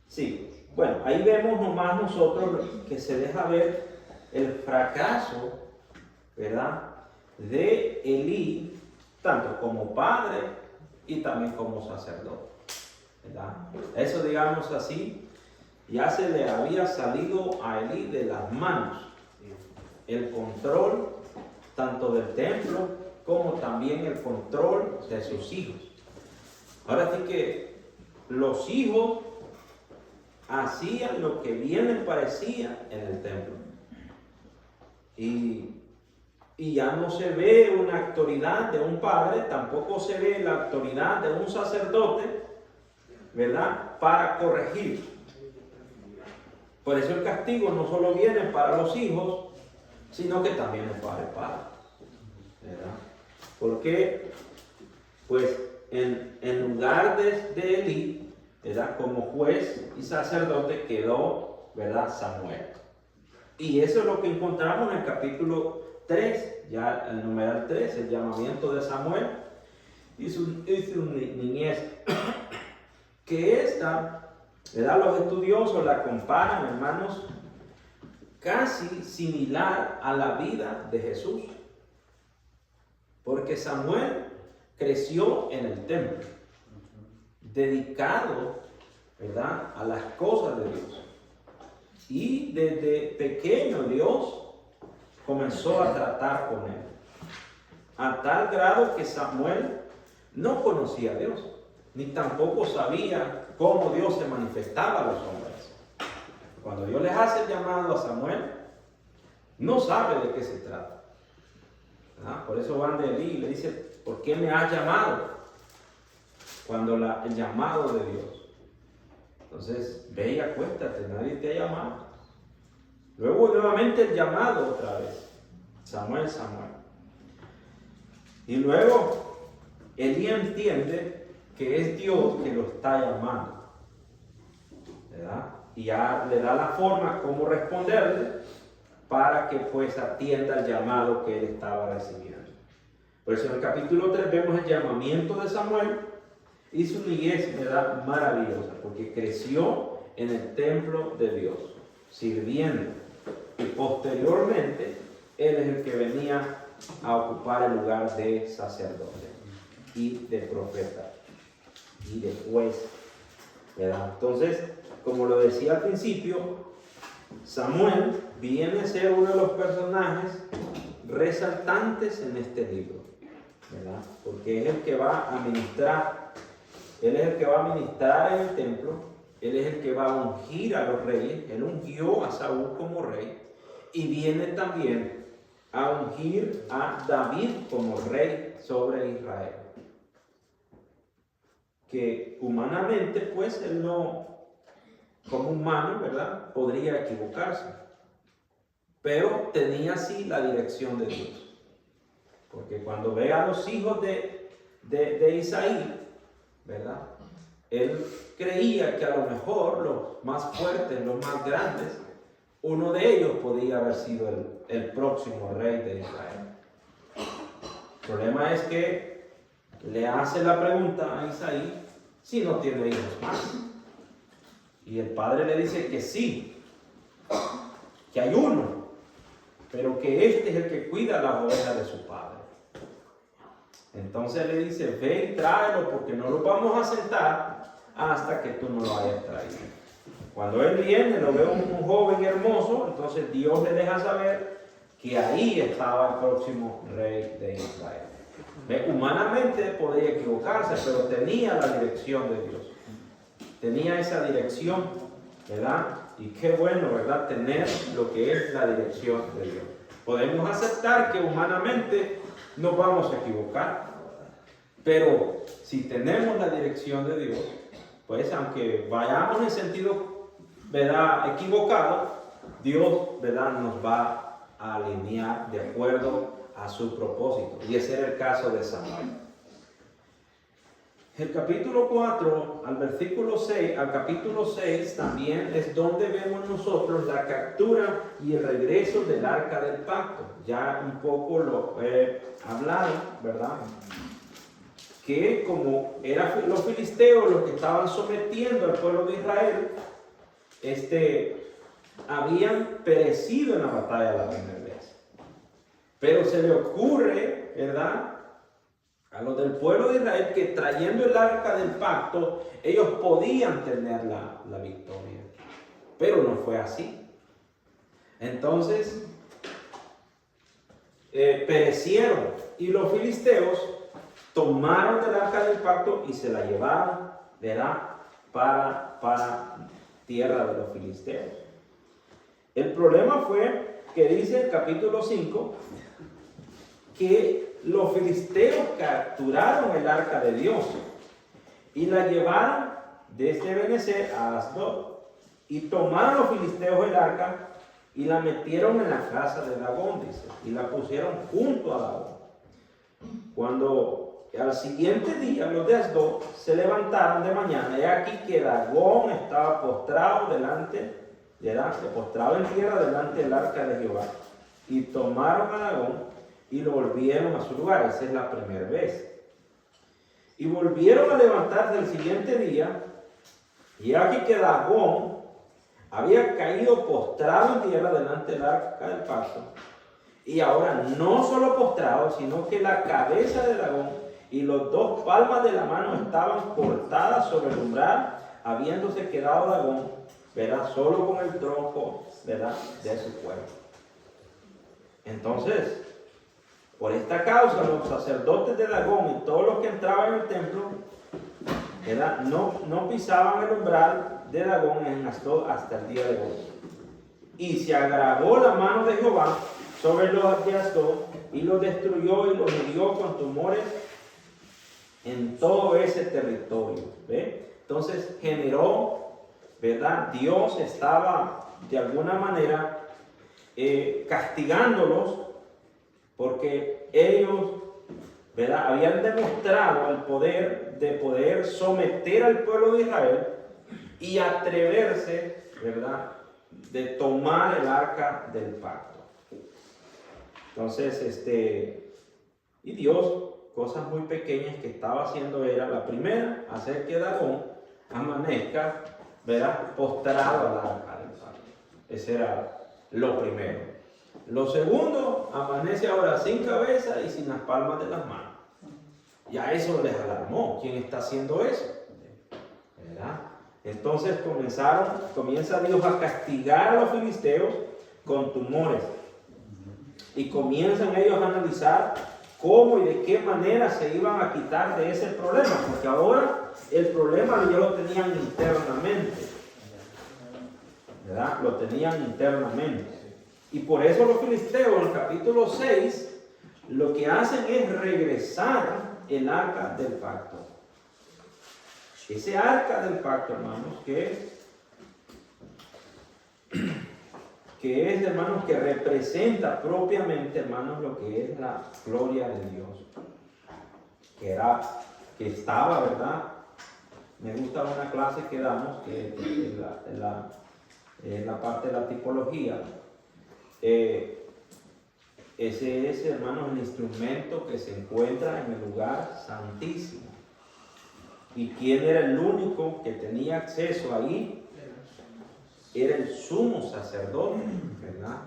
sí, bueno, ahí vemos nomás nosotros que se deja ver el fracaso, ¿verdad?, de Elí, tanto como padre y también como sacerdote, ¿verdad? Eso, digamos así, ya se le había salido a Elí de las manos el control tanto del templo como también el control de sus hijos. Ahora sí que los hijos hacían lo que bien les parecía en el templo. Y ya no se ve una autoridad de un padre, tampoco se ve la autoridad de un sacerdote, ¿verdad?, para corregir. Por eso el castigo no solo viene para los hijos, sino que también es para el padre, ¿verdad? Porque, pues, en lugar de Elí, ¿verdad?, como juez y sacerdote quedó, ¿verdad?, Samuel. Y eso es lo que encontramos en el capítulo 3, ya el numeral 3, el llamamiento de Samuel y su niñez. Que esta, ¿verdad?, los estudiosos la comparan, hermanos, casi similar a la vida de Jesús. Porque Samuel creció en el templo, dedicado, ¿verdad?, a las cosas de Dios. Y desde pequeño Dios comenzó a tratar con él, a tal grado que Samuel no conocía a Dios, ni tampoco sabía cómo Dios se manifestaba a los hombres. Cuando Dios les hace el llamado a Samuel, no sabe de qué se trata. ¿Ah? Por eso van de Elí y le dice, ¿por qué me has llamado? Cuando el llamado de Dios. Entonces, ve y acuéstate, nadie te ha llamado. Luego nuevamente el llamado otra vez. Samuel, Samuel. Y luego Elí entiende que es Dios que lo está llamando. ¿verdad? Y ya le da la forma cómo responderle para que pues atienda el llamado que él estaba recibiendo. Por eso en el capítulo 3 vemos el llamamiento de Samuel. Hizo una iglesia, ¿verdad?, maravillosa, porque creció en el templo de Dios, sirviendo. Y posteriormente, él es el que venía a ocupar el lugar de sacerdote y de profeta y de juez, ¿verdad? Entonces, como lo decía al principio, Samuel viene a ser uno de los personajes resaltantes en este libro, ¿verdad? Porque es el que va a ministrar, él es el que va a ministrar en el templo, él es el que va a ungir a los reyes, él ungió a Saúl como rey, y viene también a ungir a David como rey sobre Israel. Que humanamente, pues, él no, como humano, ¿verdad?, podría equivocarse. Pero tenía así la dirección de Dios. Porque cuando ve a los hijos de Isaí, ¿verdad?, él creía que a lo mejor los más fuertes, los más grandes, uno de ellos podía haber sido el próximo rey de Israel. El problema es que le hace la pregunta a Isaí si no tiene hijos más. Y el padre le dice que sí, que hay uno, pero que este es el que cuida las ovejas de su padre. Entonces le dice, ve y tráelo porque no lo vamos a sentar hasta que tú no lo hayas traído. Cuando él viene, lo ve un joven hermoso, entonces Dios le deja saber que ahí estaba el próximo rey de Israel. Humanamente podría equivocarse, pero tenía la dirección de Dios. Tenía esa dirección, ¿verdad? Y qué bueno, ¿verdad?, tener lo que es la dirección de Dios. Podemos aceptar que humanamente nos vamos a equivocar, pero si tenemos la dirección de Dios, pues aunque vayamos en sentido, ¿verdad?, equivocado, Dios, ¿verdad?, nos va a alinear de acuerdo a su propósito. Y ese era el caso de Samuel. El capítulo 4 al versículo 6, al capítulo 6 también es donde vemos nosotros la captura y el regreso del arca del pacto. Ya un poco lo he hablado, ¿verdad? Que como eran los filisteos los que estaban sometiendo al pueblo de Israel, habían perecido en la batalla la primera vez. Pero se le ocurre, ¿verdad?, a los del pueblo de Israel que trayendo el arca del pacto, ellos podían tener la victoria. Pero no fue así. Entonces, perecieron. Y los filisteos tomaron el arca del pacto y se la llevaron, ¿verdad?, para tierra de los filisteos. El problema fue que dice el capítulo 5 que los filisteos capturaron el arca de Dios y la llevaron desde Ebenezer a Asdod, y tomaron los filisteos el arca y la metieron en la casa de Dagón, dice, y la pusieron junto a Dagón. Cuando al siguiente día los de Asdod se levantaron de mañana, y aquí que Dagón estaba postrado postrado en tierra delante del arca de Jehová, y tomaron a Dagón y lo volvieron a su lugar. Esa es la primera vez. Y volvieron a levantarse el siguiente día, y aquí que Dagón había caído postrado en tierra delante del arca del pacto. Y ahora no solo postrado, sino que la cabeza de Dagón y los dos palmas de la mano estaban cortadas sobre el umbral, habiéndose quedado Dagón, ¿verdad?, solo con el tronco, ¿verdad?, de su cuerpo. Entonces, por esta causa, los sacerdotes de Dagón y todos los que entraban en el templo, ¿verdad?, no pisaban el umbral de Dagón en Asdod hasta el día de hoy. Y se agravó la mano de Jehová sobre los de Asdod y los destruyó y los hirió con tumores en todo ese territorio. ¿Ve? Entonces generó, ¿verdad? Dios estaba de alguna manera castigándolos porque ellos, ¿verdad?, habían demostrado el poder de poder someter al pueblo de Israel y atreverse, ¿verdad?, de tomar el arca del pacto. Entonces, y Dios, cosas muy pequeñas que estaba haciendo era, la primera, hacer que Dagón amanezca, ¿verdad?, postrado al arca del pacto. Ese era lo primero. Lo segundo, amanece ahora sin cabeza y sin las palmas de las manos. Ya eso les alarmó. ¿Quién está haciendo eso? ¿Verdad? Entonces comienza Dios a castigar a los filisteos con tumores. Y comienzan ellos a analizar cómo y de qué manera se iban a quitar de ese problema. Porque ahora el problema ya lo tenían internamente. ¿Verdad? Lo tenían internamente. Y por eso los filisteos en el capítulo 6 lo que hacen es regresar el arca del pacto. Ese arca del pacto, hermanos, que es, hermanos, que representa propiamente, hermanos, lo que es la gloria de Dios. Que estaba, ¿verdad? Me gusta una clase que damos, que es la parte de la tipología. Ese es, hermanos, el instrumento que se encuentra en el lugar santísimo. ¿Y quién era el único que tenía acceso ahí? Era el sumo sacerdote, ¿verdad?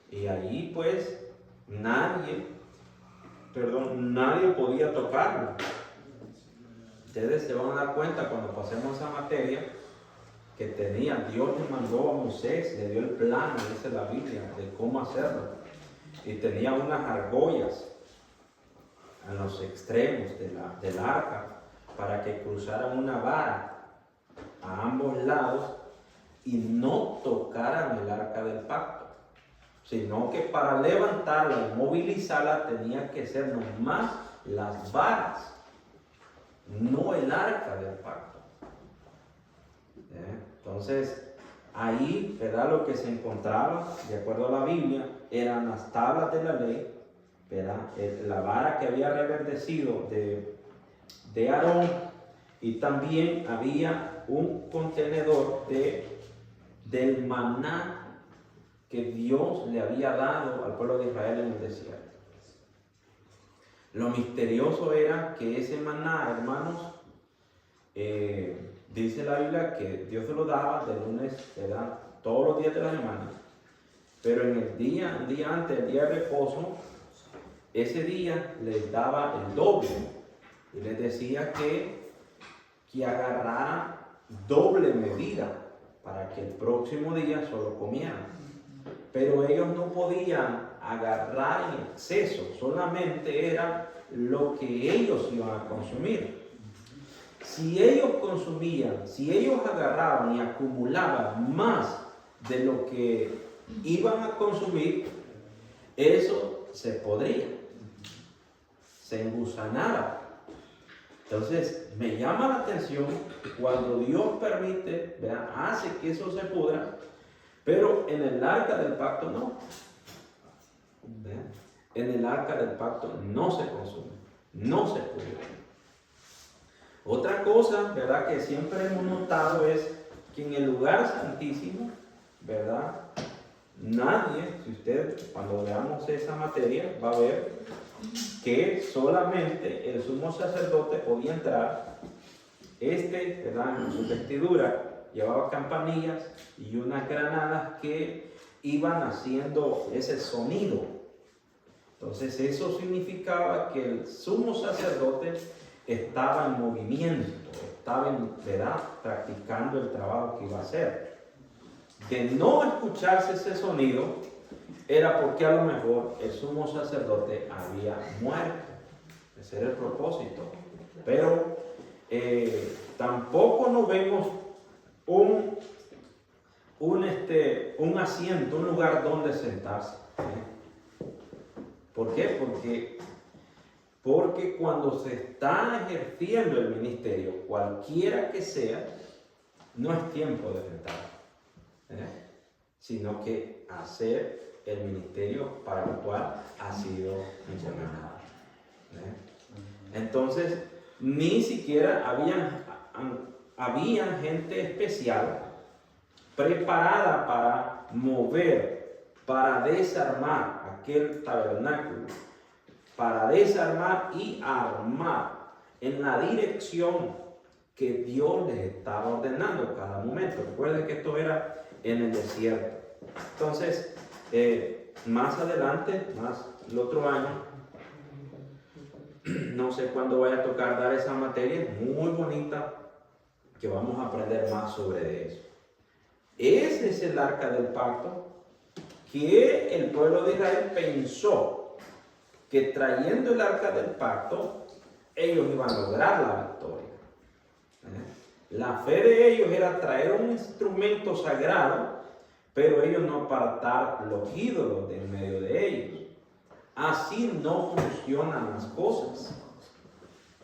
Y allí pues nadie podía tocarlo. Ustedes se van a dar cuenta cuando pasemos esa materia que Dios le mandó a Moisés, le dio el plan, dice la Biblia, de cómo hacerlo. Y tenía unas argollas en los extremos del arca para que cruzaran una vara a ambos lados y no tocaran el arca del pacto, sino que para levantarla y movilizarla tenía que ser nomás las varas, no el arca del pacto. Entonces, ahí, ¿verdad?, lo que se encontraba, de acuerdo a la Biblia, eran las tablas de la ley, ¿verdad?, la vara que había reverdecido de Aarón, y también había un contenedor del maná que Dios le había dado al pueblo de Israel en el desierto. Lo misterioso era que ese maná, hermanos, dice la Biblia que Dios se lo daba de lunes, ¿verdad?, todos los días de la semana, pero en el día antes, el día de reposo, ese día les daba el doble y les decía que agarraran doble medida para que el próximo día solo comieran. Pero ellos no podían agarrar en exceso, solamente era lo que ellos iban a consumir. Si ellos consumían, si ellos agarraban y acumulaban más de lo que iban a consumir, eso se podría, se engusanara. Entonces, me llama la atención que cuando Dios permite, ¿verdad?, hace que eso se pudra, pero en el arca del pacto no. ¿Verdad? En el arca del pacto no se consume, no se pudre. Otra cosa, ¿verdad?, que siempre hemos notado es que en el lugar santísimo, ¿verdad?, nadie, si usted cuando veamos esa materia va a ver que solamente el sumo sacerdote podía entrar. ¿Verdad?, en su vestidura llevaba campanillas y unas granadas que iban haciendo ese sonido. Entonces eso significaba que el sumo sacerdote estaba en movimiento, estaba, ¿verdad?, practicando el trabajo que iba a hacer. De no escucharse ese sonido, era porque a lo mejor el sumo sacerdote había muerto. Ese era el propósito. Pero tampoco nos vemos un asiento, un lugar donde sentarse. ¿Por qué? Porque cuando se está ejerciendo el ministerio, cualquiera que sea, no es tiempo de sentarse, sino que hacer el ministerio para el cual ha sido encomendado. Entonces, ni siquiera había gente especial preparada para mover, para desarmar aquel tabernáculo, para desarmar y armar en la dirección que Dios les estaba ordenando cada momento. Recuerden que esto era en el desierto. Entonces, más adelante, el otro año, no sé cuándo vaya a tocar dar esa materia, muy bonita, que vamos a aprender más sobre eso. Ese es el arca del pacto que el pueblo de Israel pensó que trayendo el arca del pacto, ellos iban a lograr la victoria. La fe de ellos era traer un instrumento sagrado, pero ellos no apartar los ídolos de en medio de ellos. Así no funcionan las cosas.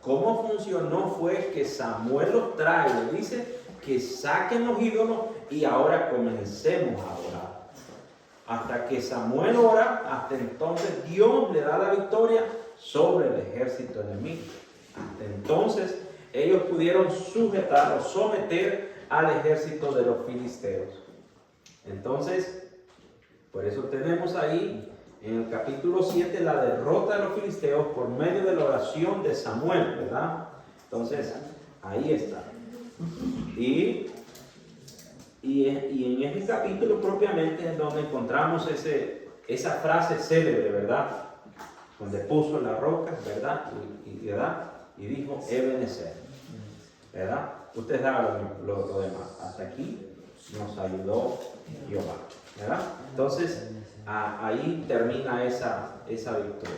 ¿Cómo funcionó? Fue que Samuel los trae, le dice que saquen los ídolos y ahora comencemos a orar. Hasta que Samuel ora, hasta entonces Dios le da la victoria sobre el ejército enemigo. Hasta entonces ellos pudieron sujetar o someter al ejército de los filisteos. Entonces, por eso tenemos ahí en el capítulo 7 la derrota de los filisteos por medio de la oración de Samuel, ¿verdad? Entonces, ahí está. Y en ese capítulo propiamente es donde encontramos esa frase célebre, ¿verdad? Donde puso la roca, ¿verdad? Y dijo, Ebenezer, ¿verdad? Ustedes saben lo demás. Hasta aquí nos ayudó Jehová, ¿verdad? Entonces, ahí termina esa victoria.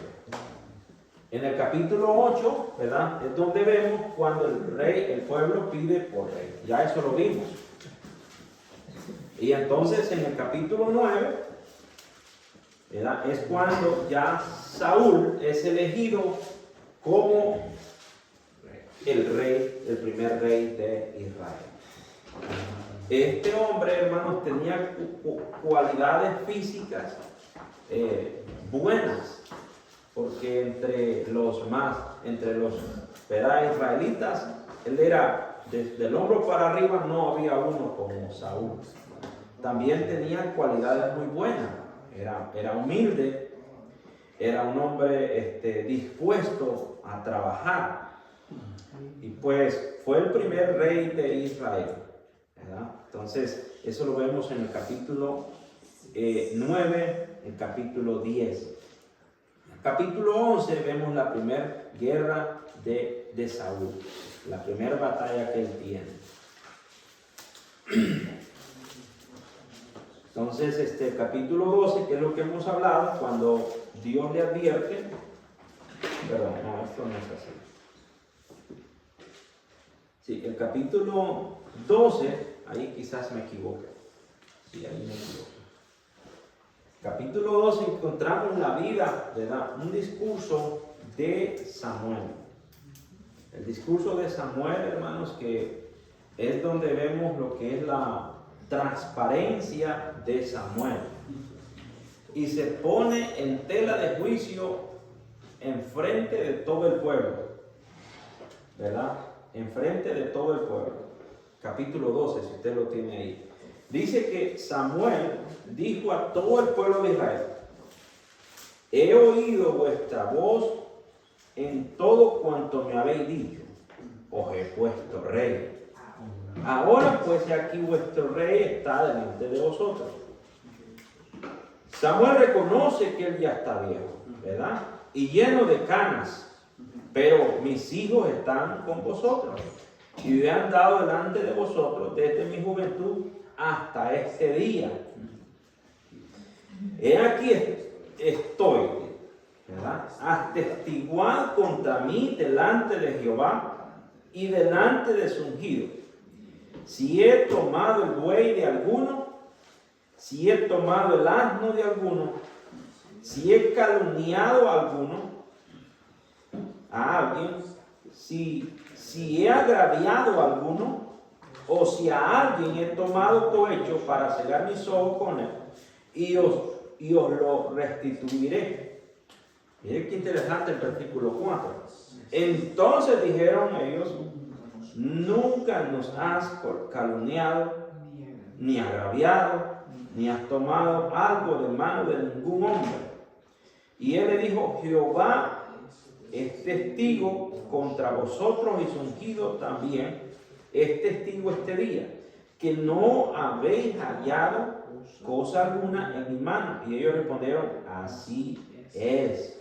En el capítulo 8, ¿verdad? Es donde vemos cuando el pueblo pide por rey. Ya eso lo vimos. Y entonces en el capítulo 9, ¿verdad? Es cuando ya Saúl es elegido como el rey, el primer rey de Israel. Este hombre, hermanos, tenía cualidades físicas buenas, porque entre los israelitas, él era desde el hombro para arriba, no había uno como Saúl. También tenía cualidades muy buenas, era humilde, era un hombre dispuesto a trabajar, y pues fue el primer rey de Israel, ¿verdad? Entonces, eso lo vemos en el capítulo 9, el capítulo 10. En el capítulo 11 vemos la primera guerra de Saúl, la primera batalla que él tiene. Entonces, el capítulo 12, que es lo que hemos hablado, cuando Dios le advierte, perdón, no, esto no es así. Sí, el capítulo 12, ahí quizás me equivoque. Sí, ahí me equivoco. Capítulo 12 encontramos la vida, ¿verdad? Un discurso de Samuel. El discurso de Samuel, hermanos, que es donde vemos lo que es la transparencia de Samuel. Y se pone en tela de juicio enfrente de todo el pueblo, ¿verdad? Enfrente de todo el pueblo. Capítulo 12, si usted lo tiene ahí. Dice que Samuel dijo a todo el pueblo de Israel: he oído vuestra voz en todo cuanto me habéis dicho, os he puesto rey. Ahora pues aquí vuestro rey está delante de vosotros. Samuel reconoce que él ya está viejo, ¿verdad? Y lleno de canas, pero mis hijos están con vosotros y me han dado delante de vosotros desde mi juventud hasta este día. He aquí estoy, ¿verdad? Atestiguad contra mí delante de Jehová y delante de su ungido. Si he tomado el buey de alguno, si he tomado el asno de alguno, si he calumniado a alguno, a alguien, si he agraviado a alguno, o si a alguien he tomado cohecho para cegar mis ojos con él, y os lo restituiré. Miren qué interesante el versículo 4. Entonces dijeron ellos: nunca nos has calumniado, ni agraviado, ni has tomado algo de mano de ningún hombre. Y él le dijo, Jehová es testigo contra vosotros y su ungido también es testigo este día, que no habéis hallado cosa alguna en mi mano. Y ellos respondieron, así es.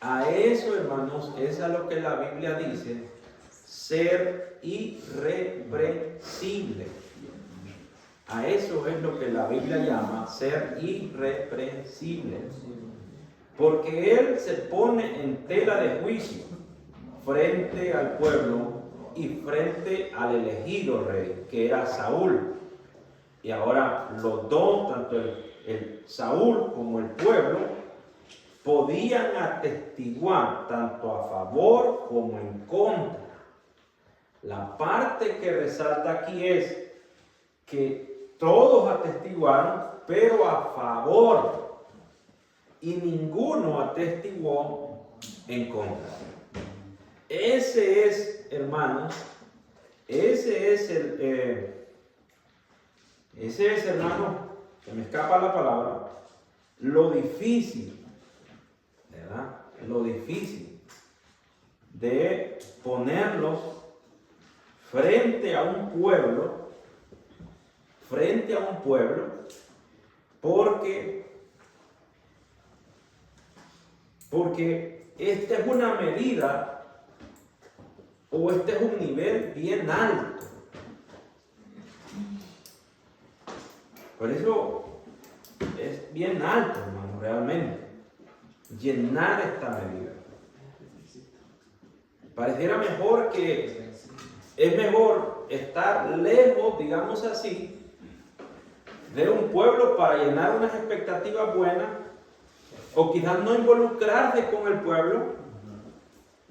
A eso, hermanos, es a lo que la Biblia dice, ser irreprensible. A eso es lo que la Biblia llama ser irreprensible. Porque él se pone en tela de juicio frente al pueblo y frente al elegido rey, que era Saúl. Y ahora los dos, tanto el Saúl como el pueblo, podían atestiguar tanto a favor como en contra. La parte que resalta aquí es que todos atestiguaron, pero a favor, y ninguno atestiguó en contra. Ese es, hermanos, hermano, que me escapa la palabra, lo difícil, ¿verdad? Lo difícil de ponerlos frente a un pueblo, porque esta es una medida o este es un nivel bien alto. Por eso es bien alto, hermano, realmente, llenar esta medida. Pareciera mejor que es mejor estar lejos, digamos así, de un pueblo para llenar unas expectativas buenas, o quizás no involucrarse con el pueblo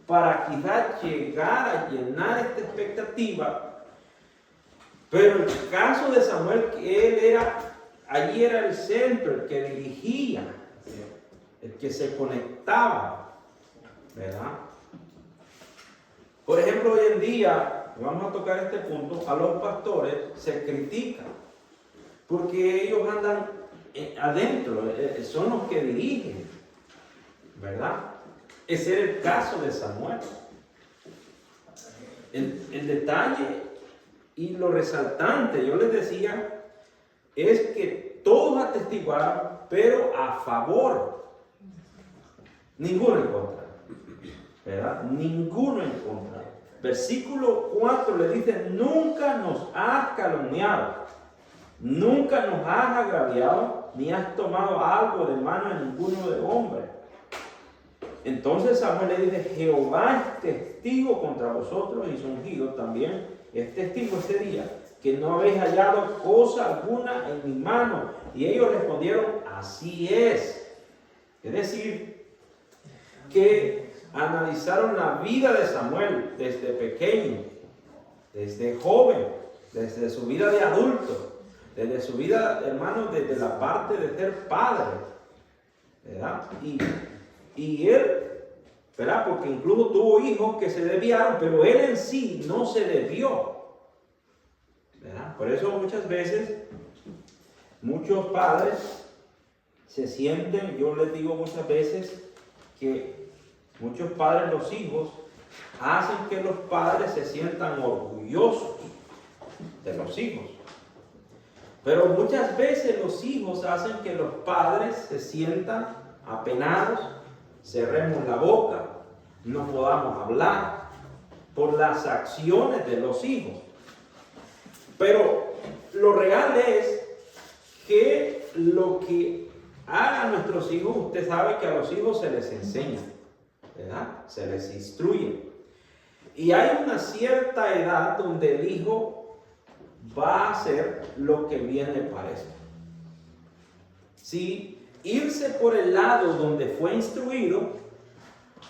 para quizás llegar a llenar esta expectativa. Pero el caso de Samuel, que allí era el centro, el que dirigía, el que se conectaba, ¿verdad? Por ejemplo, hoy en día, vamos a tocar este punto, a los pastores se critica porque ellos andan adentro, son los que dirigen, ¿verdad? Ese era el caso de Samuel. El detalle y lo resaltante, yo les decía, es que todos atestiguaron, pero a favor, ninguno en contra, ¿verdad? Ninguno en contra. Versículo 4 le dice, nunca nos has calumniado, nunca nos has agraviado, ni has tomado algo de mano de ninguno de hombre. Entonces Samuel le dice, Jehová es testigo contra vosotros y su ungido también es testigo este día, que no habéis hallado cosa alguna en mi mano. Y ellos respondieron, así es. Es decir, que analizaron la vida de Samuel desde pequeño, desde joven, desde su vida de adulto, desde su vida, hermano, desde la parte de ser padre, ¿verdad? Y él, ¿verdad? Porque incluso tuvo hijos que se desviaron, pero él en sí no se desvió, ¿verdad? Por eso muchas veces, muchos padres se sienten, yo les digo muchas veces, que muchos padres, los hijos, hacen que los padres se sientan orgullosos de los hijos. Pero muchas veces los hijos hacen que los padres se sientan apenados, cerremos la boca, no podamos hablar por las acciones de los hijos. Pero lo real es que lo que hagan nuestros hijos, usted sabe que a los hijos se les enseña, ¿verdad? Se les instruye. Y hay una cierta edad donde el hijo va a hacer lo que bien le parece. Si irse por el lado donde fue instruido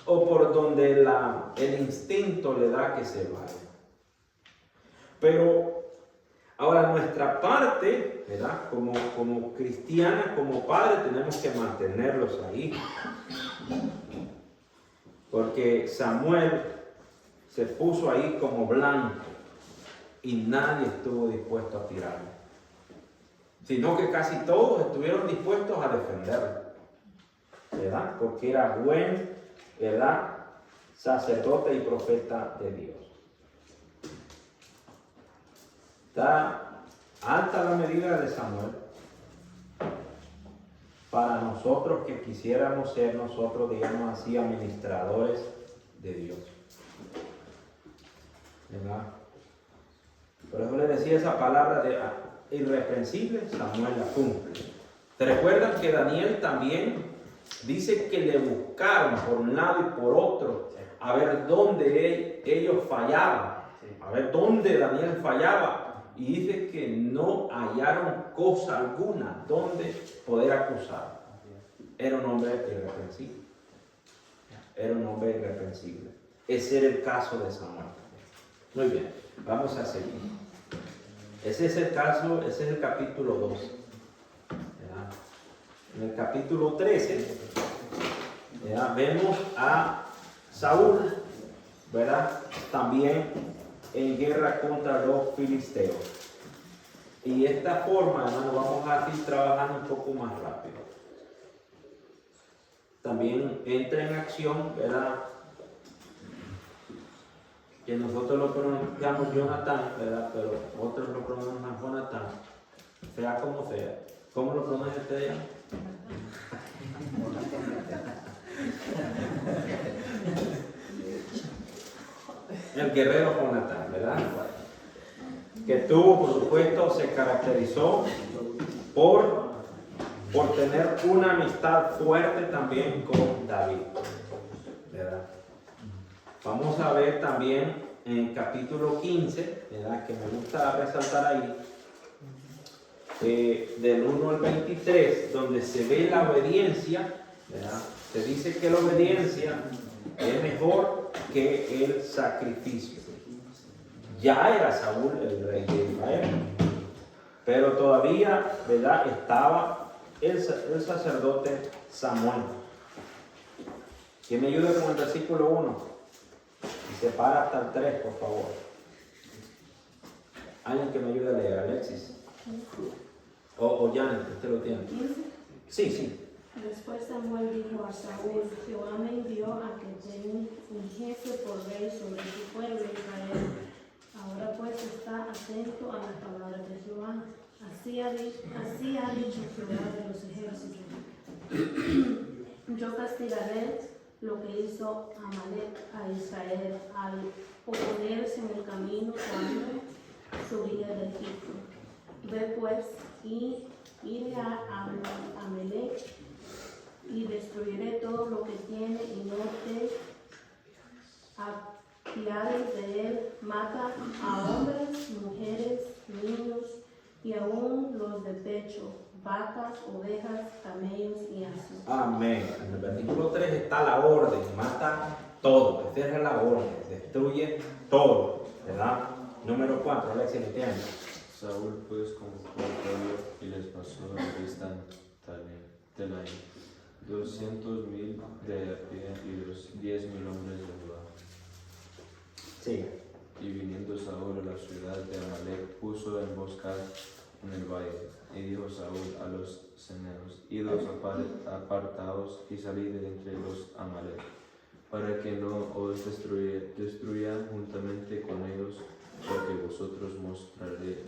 o por donde el instinto le da que se vaya. Pero ahora nuestra parte, ¿verdad? Como cristiana, como padre, tenemos que mantenerlos ahí. Porque Samuel se puso ahí como blanco y nadie estuvo dispuesto a tirarlo, sino que casi todos estuvieron dispuestos a defenderlo, ¿verdad? Porque era buen, ¿verdad?, sacerdote y profeta de Dios. Está alta la medida de Samuel para nosotros que quisiéramos ser nosotros, digamos así, administradores de Dios, ¿verdad? Por eso le decía esa palabra de irreprensible, Samuel la cumple. ¿Te recuerdan que Daniel también dice que le buscaron por un lado y por otro a ver dónde ellos fallaban, a ver dónde Daniel fallaba? Y dice que no hallaron cosa alguna donde poder acusar. Era un hombre irreprensible. Era un hombre irreprensible. Ese era el caso de Samuel. Muy bien, vamos a seguir. Ese es el caso, ese es el capítulo 2. ¿Verdad? En el capítulo 13, ¿verdad?, vemos a Saúl, ¿verdad?, también en guerra contra los filisteos. Y esta forma, hermano, vamos a ir trabajando un poco más rápido. También entra en acción, ¿verdad?, que nosotros lo pronunciamos Jonathan, ¿verdad?, pero otros lo pronuncian Jonathan, sea como sea. ¿Cómo lo pronuncia usted ya? El guerrero Jonathan, ¿verdad? Que tuvo, por supuesto, se caracterizó por tener una amistad fuerte también con David, ¿verdad? Vamos a ver también en el capítulo 15, ¿verdad?, que me gusta resaltar ahí, del 1 al 23, donde se ve la obediencia, ¿verdad? Se dice que la obediencia es mejor que el sacrificio. Ya era Saúl el rey de Israel, pero todavía, ¿verdad?, estaba el sacerdote Samuel. ¿Quién me ayuda con el versículo 1? Y se para hasta el 3, por favor. Alguien que me ayude a leer, Alexis. O Janet, usted lo tiene. Sí. Después Samuel dijo a Saúl: Jehová me envió a que te ungiese por rey sobre tu pueblo Israel. Ahora pues está atento a las palabras de Jehová. Así ha dicho Jehová de los ejércitos: Yo castigaré lo que hizo Amalek a Israel al oponerse en el camino cuando subía de Egipto. Ve pues y iré a Amalek y destruiré todo lo que tiene y no te apiades de él. Mata a hombres, mujeres, niños y aún los de pecho, vacas, ovejas, camellos y asnos. Amén. En el versículo 3 está la orden: mata todo, esta es la orden, destruye todo, ¿verdad? Número 4, Alexis, ¿me entiendes? Saúl pues convocó al pueblo y les pasó a vista Telaim, 200,000 de a pie y 10,000 hombres de Judá. Sí. Y viniendo Saúl a la ciudad de Amalek, puso emboscada en el valle. Y dijo Saúl a los ceneos: Idos apartaos y salid de entre los Amalek, para que no os destruyan juntamente con ellos, porque vosotros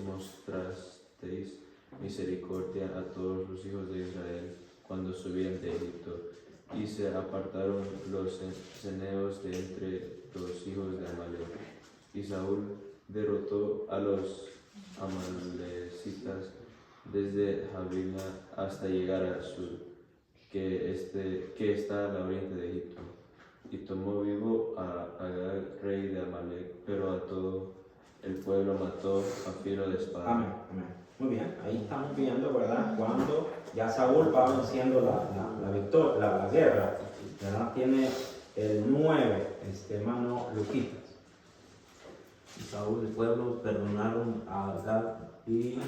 mostrasteis misericordia a todos los hijos de Israel cuando subían de Egipto. Y se apartaron los ceneos de entre los hijos de Amalek. Y Saúl derrotó a los amalecitas desde Javila hasta llegar al sur, que está al oriente de Egipto. Y tomó vivo a Agag, rey de Amalek, pero a todo el pueblo mató a filo de espada. Amén. Muy bien, ahí estamos viendo, ¿verdad?, cuando ya Saúl va venciendo la victoria, la guerra, ¿verdad? Tiene el 9, hermano Luquitas. Saúl y el pueblo perdonaron a Agag y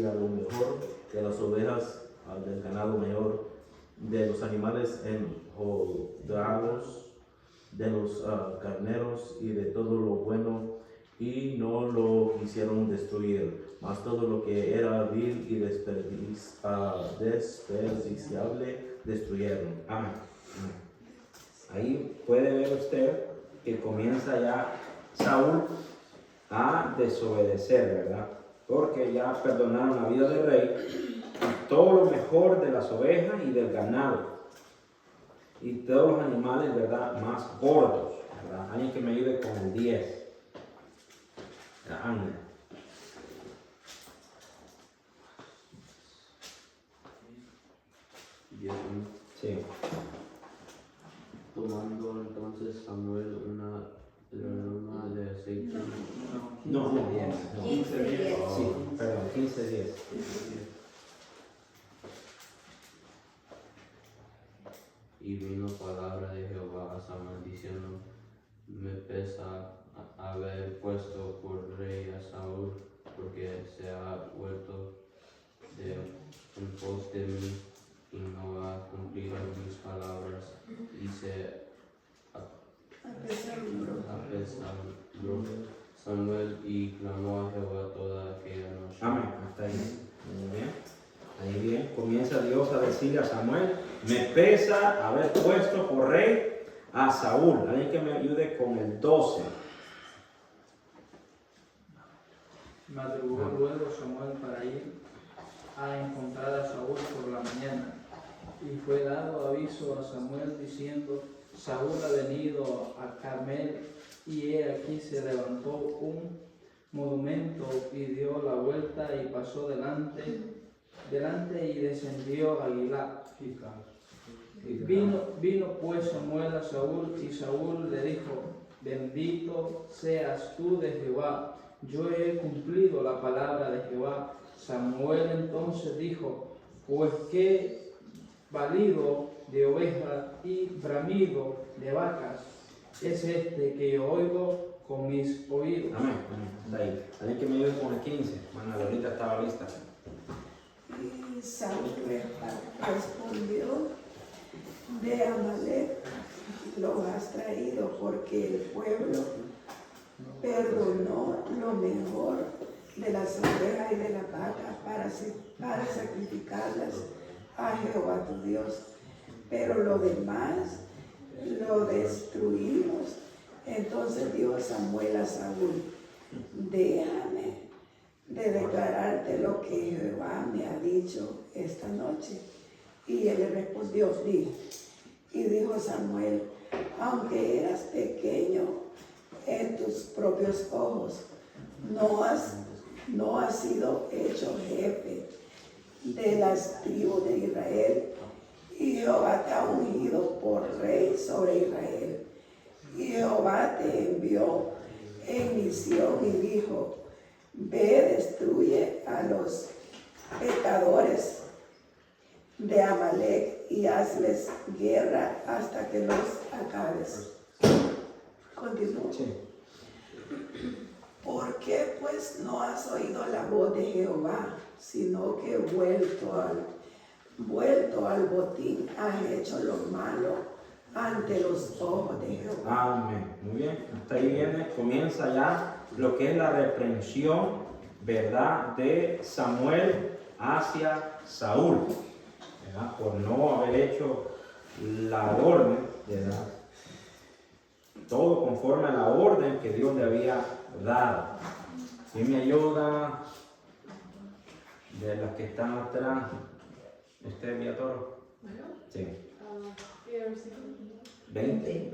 a lo mejor de las ovejas, del ganado mayor, de los animales en Jordagos, de los carneros y de todo lo bueno, y no lo quisieron destruir, mas todo lo que era vil y desperdiciable destruyeron. Amén. Ahí puede ver usted que comienza ya Saúl a desobedecer, ¿verdad? Porque ya perdonaron la vida del rey y todo lo mejor de las ovejas y del ganado y todos los animales, ¿verdad? Más gordos, ¿verdad? Alguien que me ayude con el 10. Ángel. Sí. Tomando entonces Samuel una luma de aceite. No, 10. 15, 10. Sí, perdón, 15, 10. Y vino palabra de Jehová a Samuel diciendo: me pesa haber puesto por rey a Saúl, porque se ha vuelto de en pos de mí y no ha cumplido mis palabras, y se apesadumbró Samuel y clamó a Jehová toda aquella noche. Amén. Hasta ahí. Muy bien. Ahí bien. Comienza Dios a decirle a Samuel: me pesa haber puesto por rey a Saúl. Alguien que me ayude con el 12. Madrugó luego Samuel para ir a encontrar a Saúl por la mañana. Y fue dado aviso a Samuel diciendo: Saúl ha venido a Carmel, y he aquí se levantó un monumento y dio la vuelta y pasó delante y descendió a Gilgal. Vino pues Samuel a Saúl, y Saúl le dijo: bendito seas tú de Jehová, yo he cumplido la palabra de Jehová. Samuel entonces dijo: pues qué balido de ovejas y bramido de vacas es este que yo oigo con mis oídos. Amén. Hasta ahí. Alguien que me ayude con el 15. Bueno, ahorita estaba lista. Y Saúl respondió: de Amalek lo has traído, porque el pueblo perdonó lo mejor de las ovejas y de las vacas para sacrificarlas a Jehová tu Dios, pero lo demás lo destruimos. Entonces dijo Samuel a Saúl: déjame de declararte lo que Jehová me ha dicho esta noche. Y él le respondió: di. Y dijo Samuel: aunque eras pequeño en tus propios ojos, no has sido hecho jefe de las tribus de Israel, y Jehová te ha ungido por rey sobre Israel. Y Jehová te envió en misión y dijo: ve, destruye a los pecadores de Amalek y hazles guerra hasta que los acabes. Continúo. Sí. ¿Por qué pues no has oído la voz de Jehová, sino que vuelto al botín has hecho lo malo ante los ojos de Jehová? Amén. Muy bien. Hasta ahí comienza ya lo que es la reprensión, ¿verdad?, de Samuel hacia Saúl, ¿verdad?, por no haber hecho la orden, ¿verdad?, todo conforme a la orden que Dios le había dado. ¿Quién me ayuda de las que están atrás? ¿Usted, Viatoro? Sí. 20.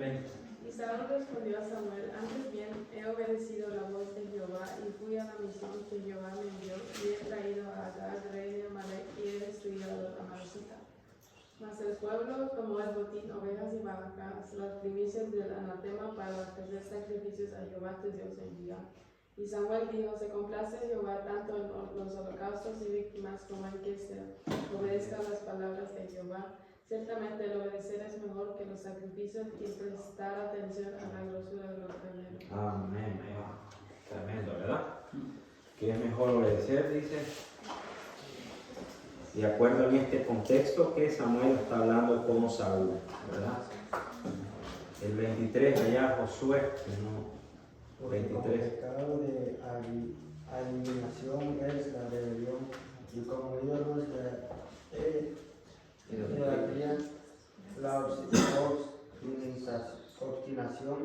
Y Saúl respondió a Samuel: antes bien he obedecido la voz de Jehová y fui a la misión que Jehová me envió, y he traído a Agag, rey de Amalek, y he destruido a los amalecitas. Mas el pueblo tomó el botín, ovejas y vacas, las primicias del anatema, para ofrecer sacrificios a Jehová tu Dios en Gilgal. Y Samuel dijo: se complace Jehová tanto en los holocaustos y víctimas como en que se obedezcan las palabras de Jehová. Ciertamente el obedecer es mejor que los sacrificios y prestar atención a la grosura de los carneros. Amén. Tremendo, ¿verdad? Que es mejor obedecer, dice. De acuerdo en este contexto que Samuel está hablando con Saúl, ¿verdad? El 23 allá, Josué, no, Porque como 23. pecado de adivinación es la rebelión, y como ídolos de idolatría, la obstinación,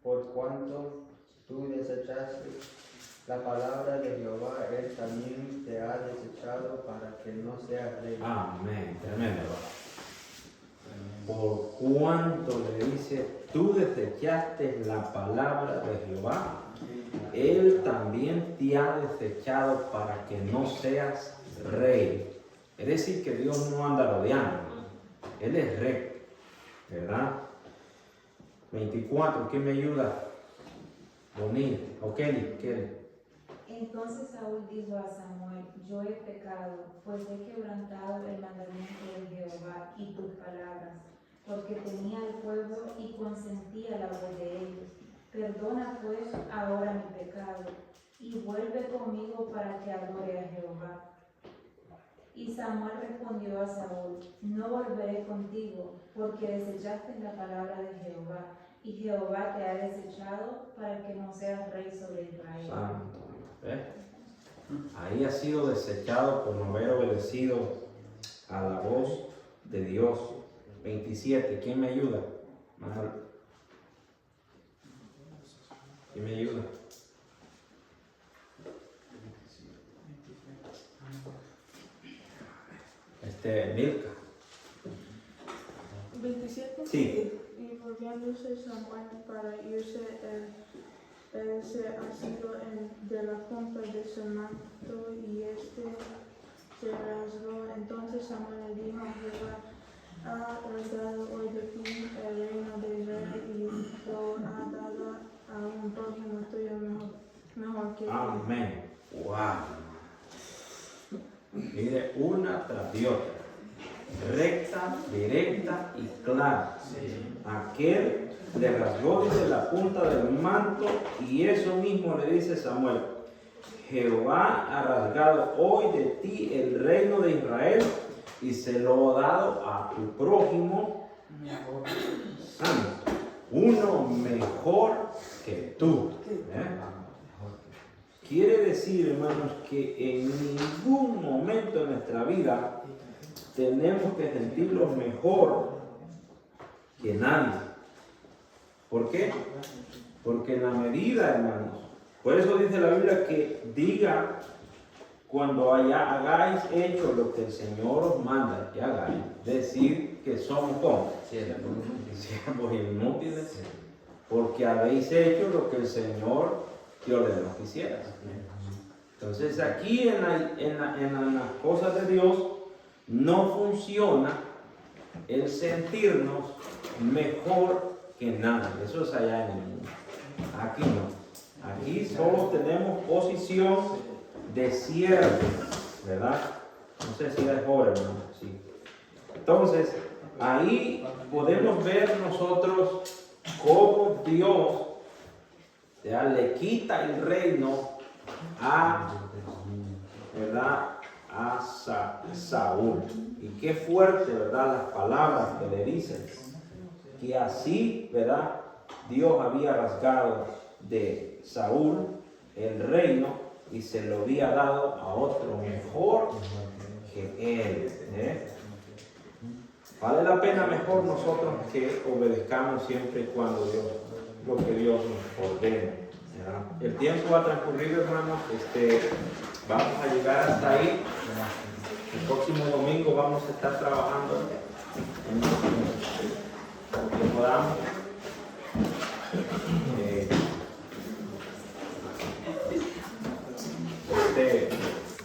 por cuanto tú desechaste la palabra de Jehová, él también te ha desechado para que no seas rey. Amén, tremendo. Por cuanto le dice, tú desechaste la palabra de Jehová, él también te ha desechado para que no seas rey. Es decir, que Dios no anda rodeando, él es rey, ¿verdad? 24, ¿quién me ayuda? Bonito, o Kelly. Entonces Saúl dijo a Samuel, yo he pecado, pues he quebrantado el mandamiento de Jehová y tus palabras, porque temía al pueblo y consentía la voz de ellos. Perdona pues ahora mi pecado, y vuelve conmigo para que adore a Jehová. Y Samuel respondió a Saúl, no volveré contigo, porque desechaste la palabra de Jehová, y Jehová te ha desechado para que no seas rey sobre Israel. Santo. Ahí ha sido desechado por no haber obedecido a la voz de Dios. 27, ¿quién me ayuda? ¿Quién me ayuda? Milka. 27. Sí. Y volviéndose Samuel para irse, él se asió de la punta de su manto y se rasgó. Entonces Samuel le dijo a Jehová, ha rasgado hoy de ti el reino de Israel y lo ha dado a un prójimo tuyo mejor que tú. Amén. Wow. Mire, una tras de otra. Recta, directa y clara. Aquel le rasgó desde la punta del manto y eso mismo le dice Samuel. Jehová ha rasgado hoy de ti el reino de Israel y se lo ha dado a tu prójimo santo, uno mejor que tú. Quiere decir, hermanos, que en ningún momento de nuestra vida tenemos que sentirnos mejor que nadie. ¿Por qué? Porque en la medida, hermanos, por eso dice la Biblia que diga cuando hagáis hecho lo que el Señor os manda que hagáis, decir que somos como siervos inútiles, porque habéis hecho lo que el Señor te ordenó que hicieras. Entonces aquí en las cosas de Dios no funciona el sentirnos mejor que nadie. Eso es allá en el mundo. Aquí no. Aquí solo tenemos posición de siervo, ¿verdad? No sé si es joven, hermano. Sí. Entonces, ahí podemos ver nosotros cómo Dios le quita el reino a, ¿verdad?, a Saúl. Y qué fuerte, ¿verdad?, las palabras que le dicen. Que así, ¿verdad?, Dios había rasgado de Saúl el reino y se lo había dado a otro mejor que él. Vale la pena mejor nosotros que obedezcamos siempre cuando lo que Dios nos ordene. El tiempo ha transcurrido, hermanos. Vamos a llegar hasta ahí. El próximo domingo vamos a estar trabajando en lo que podamos.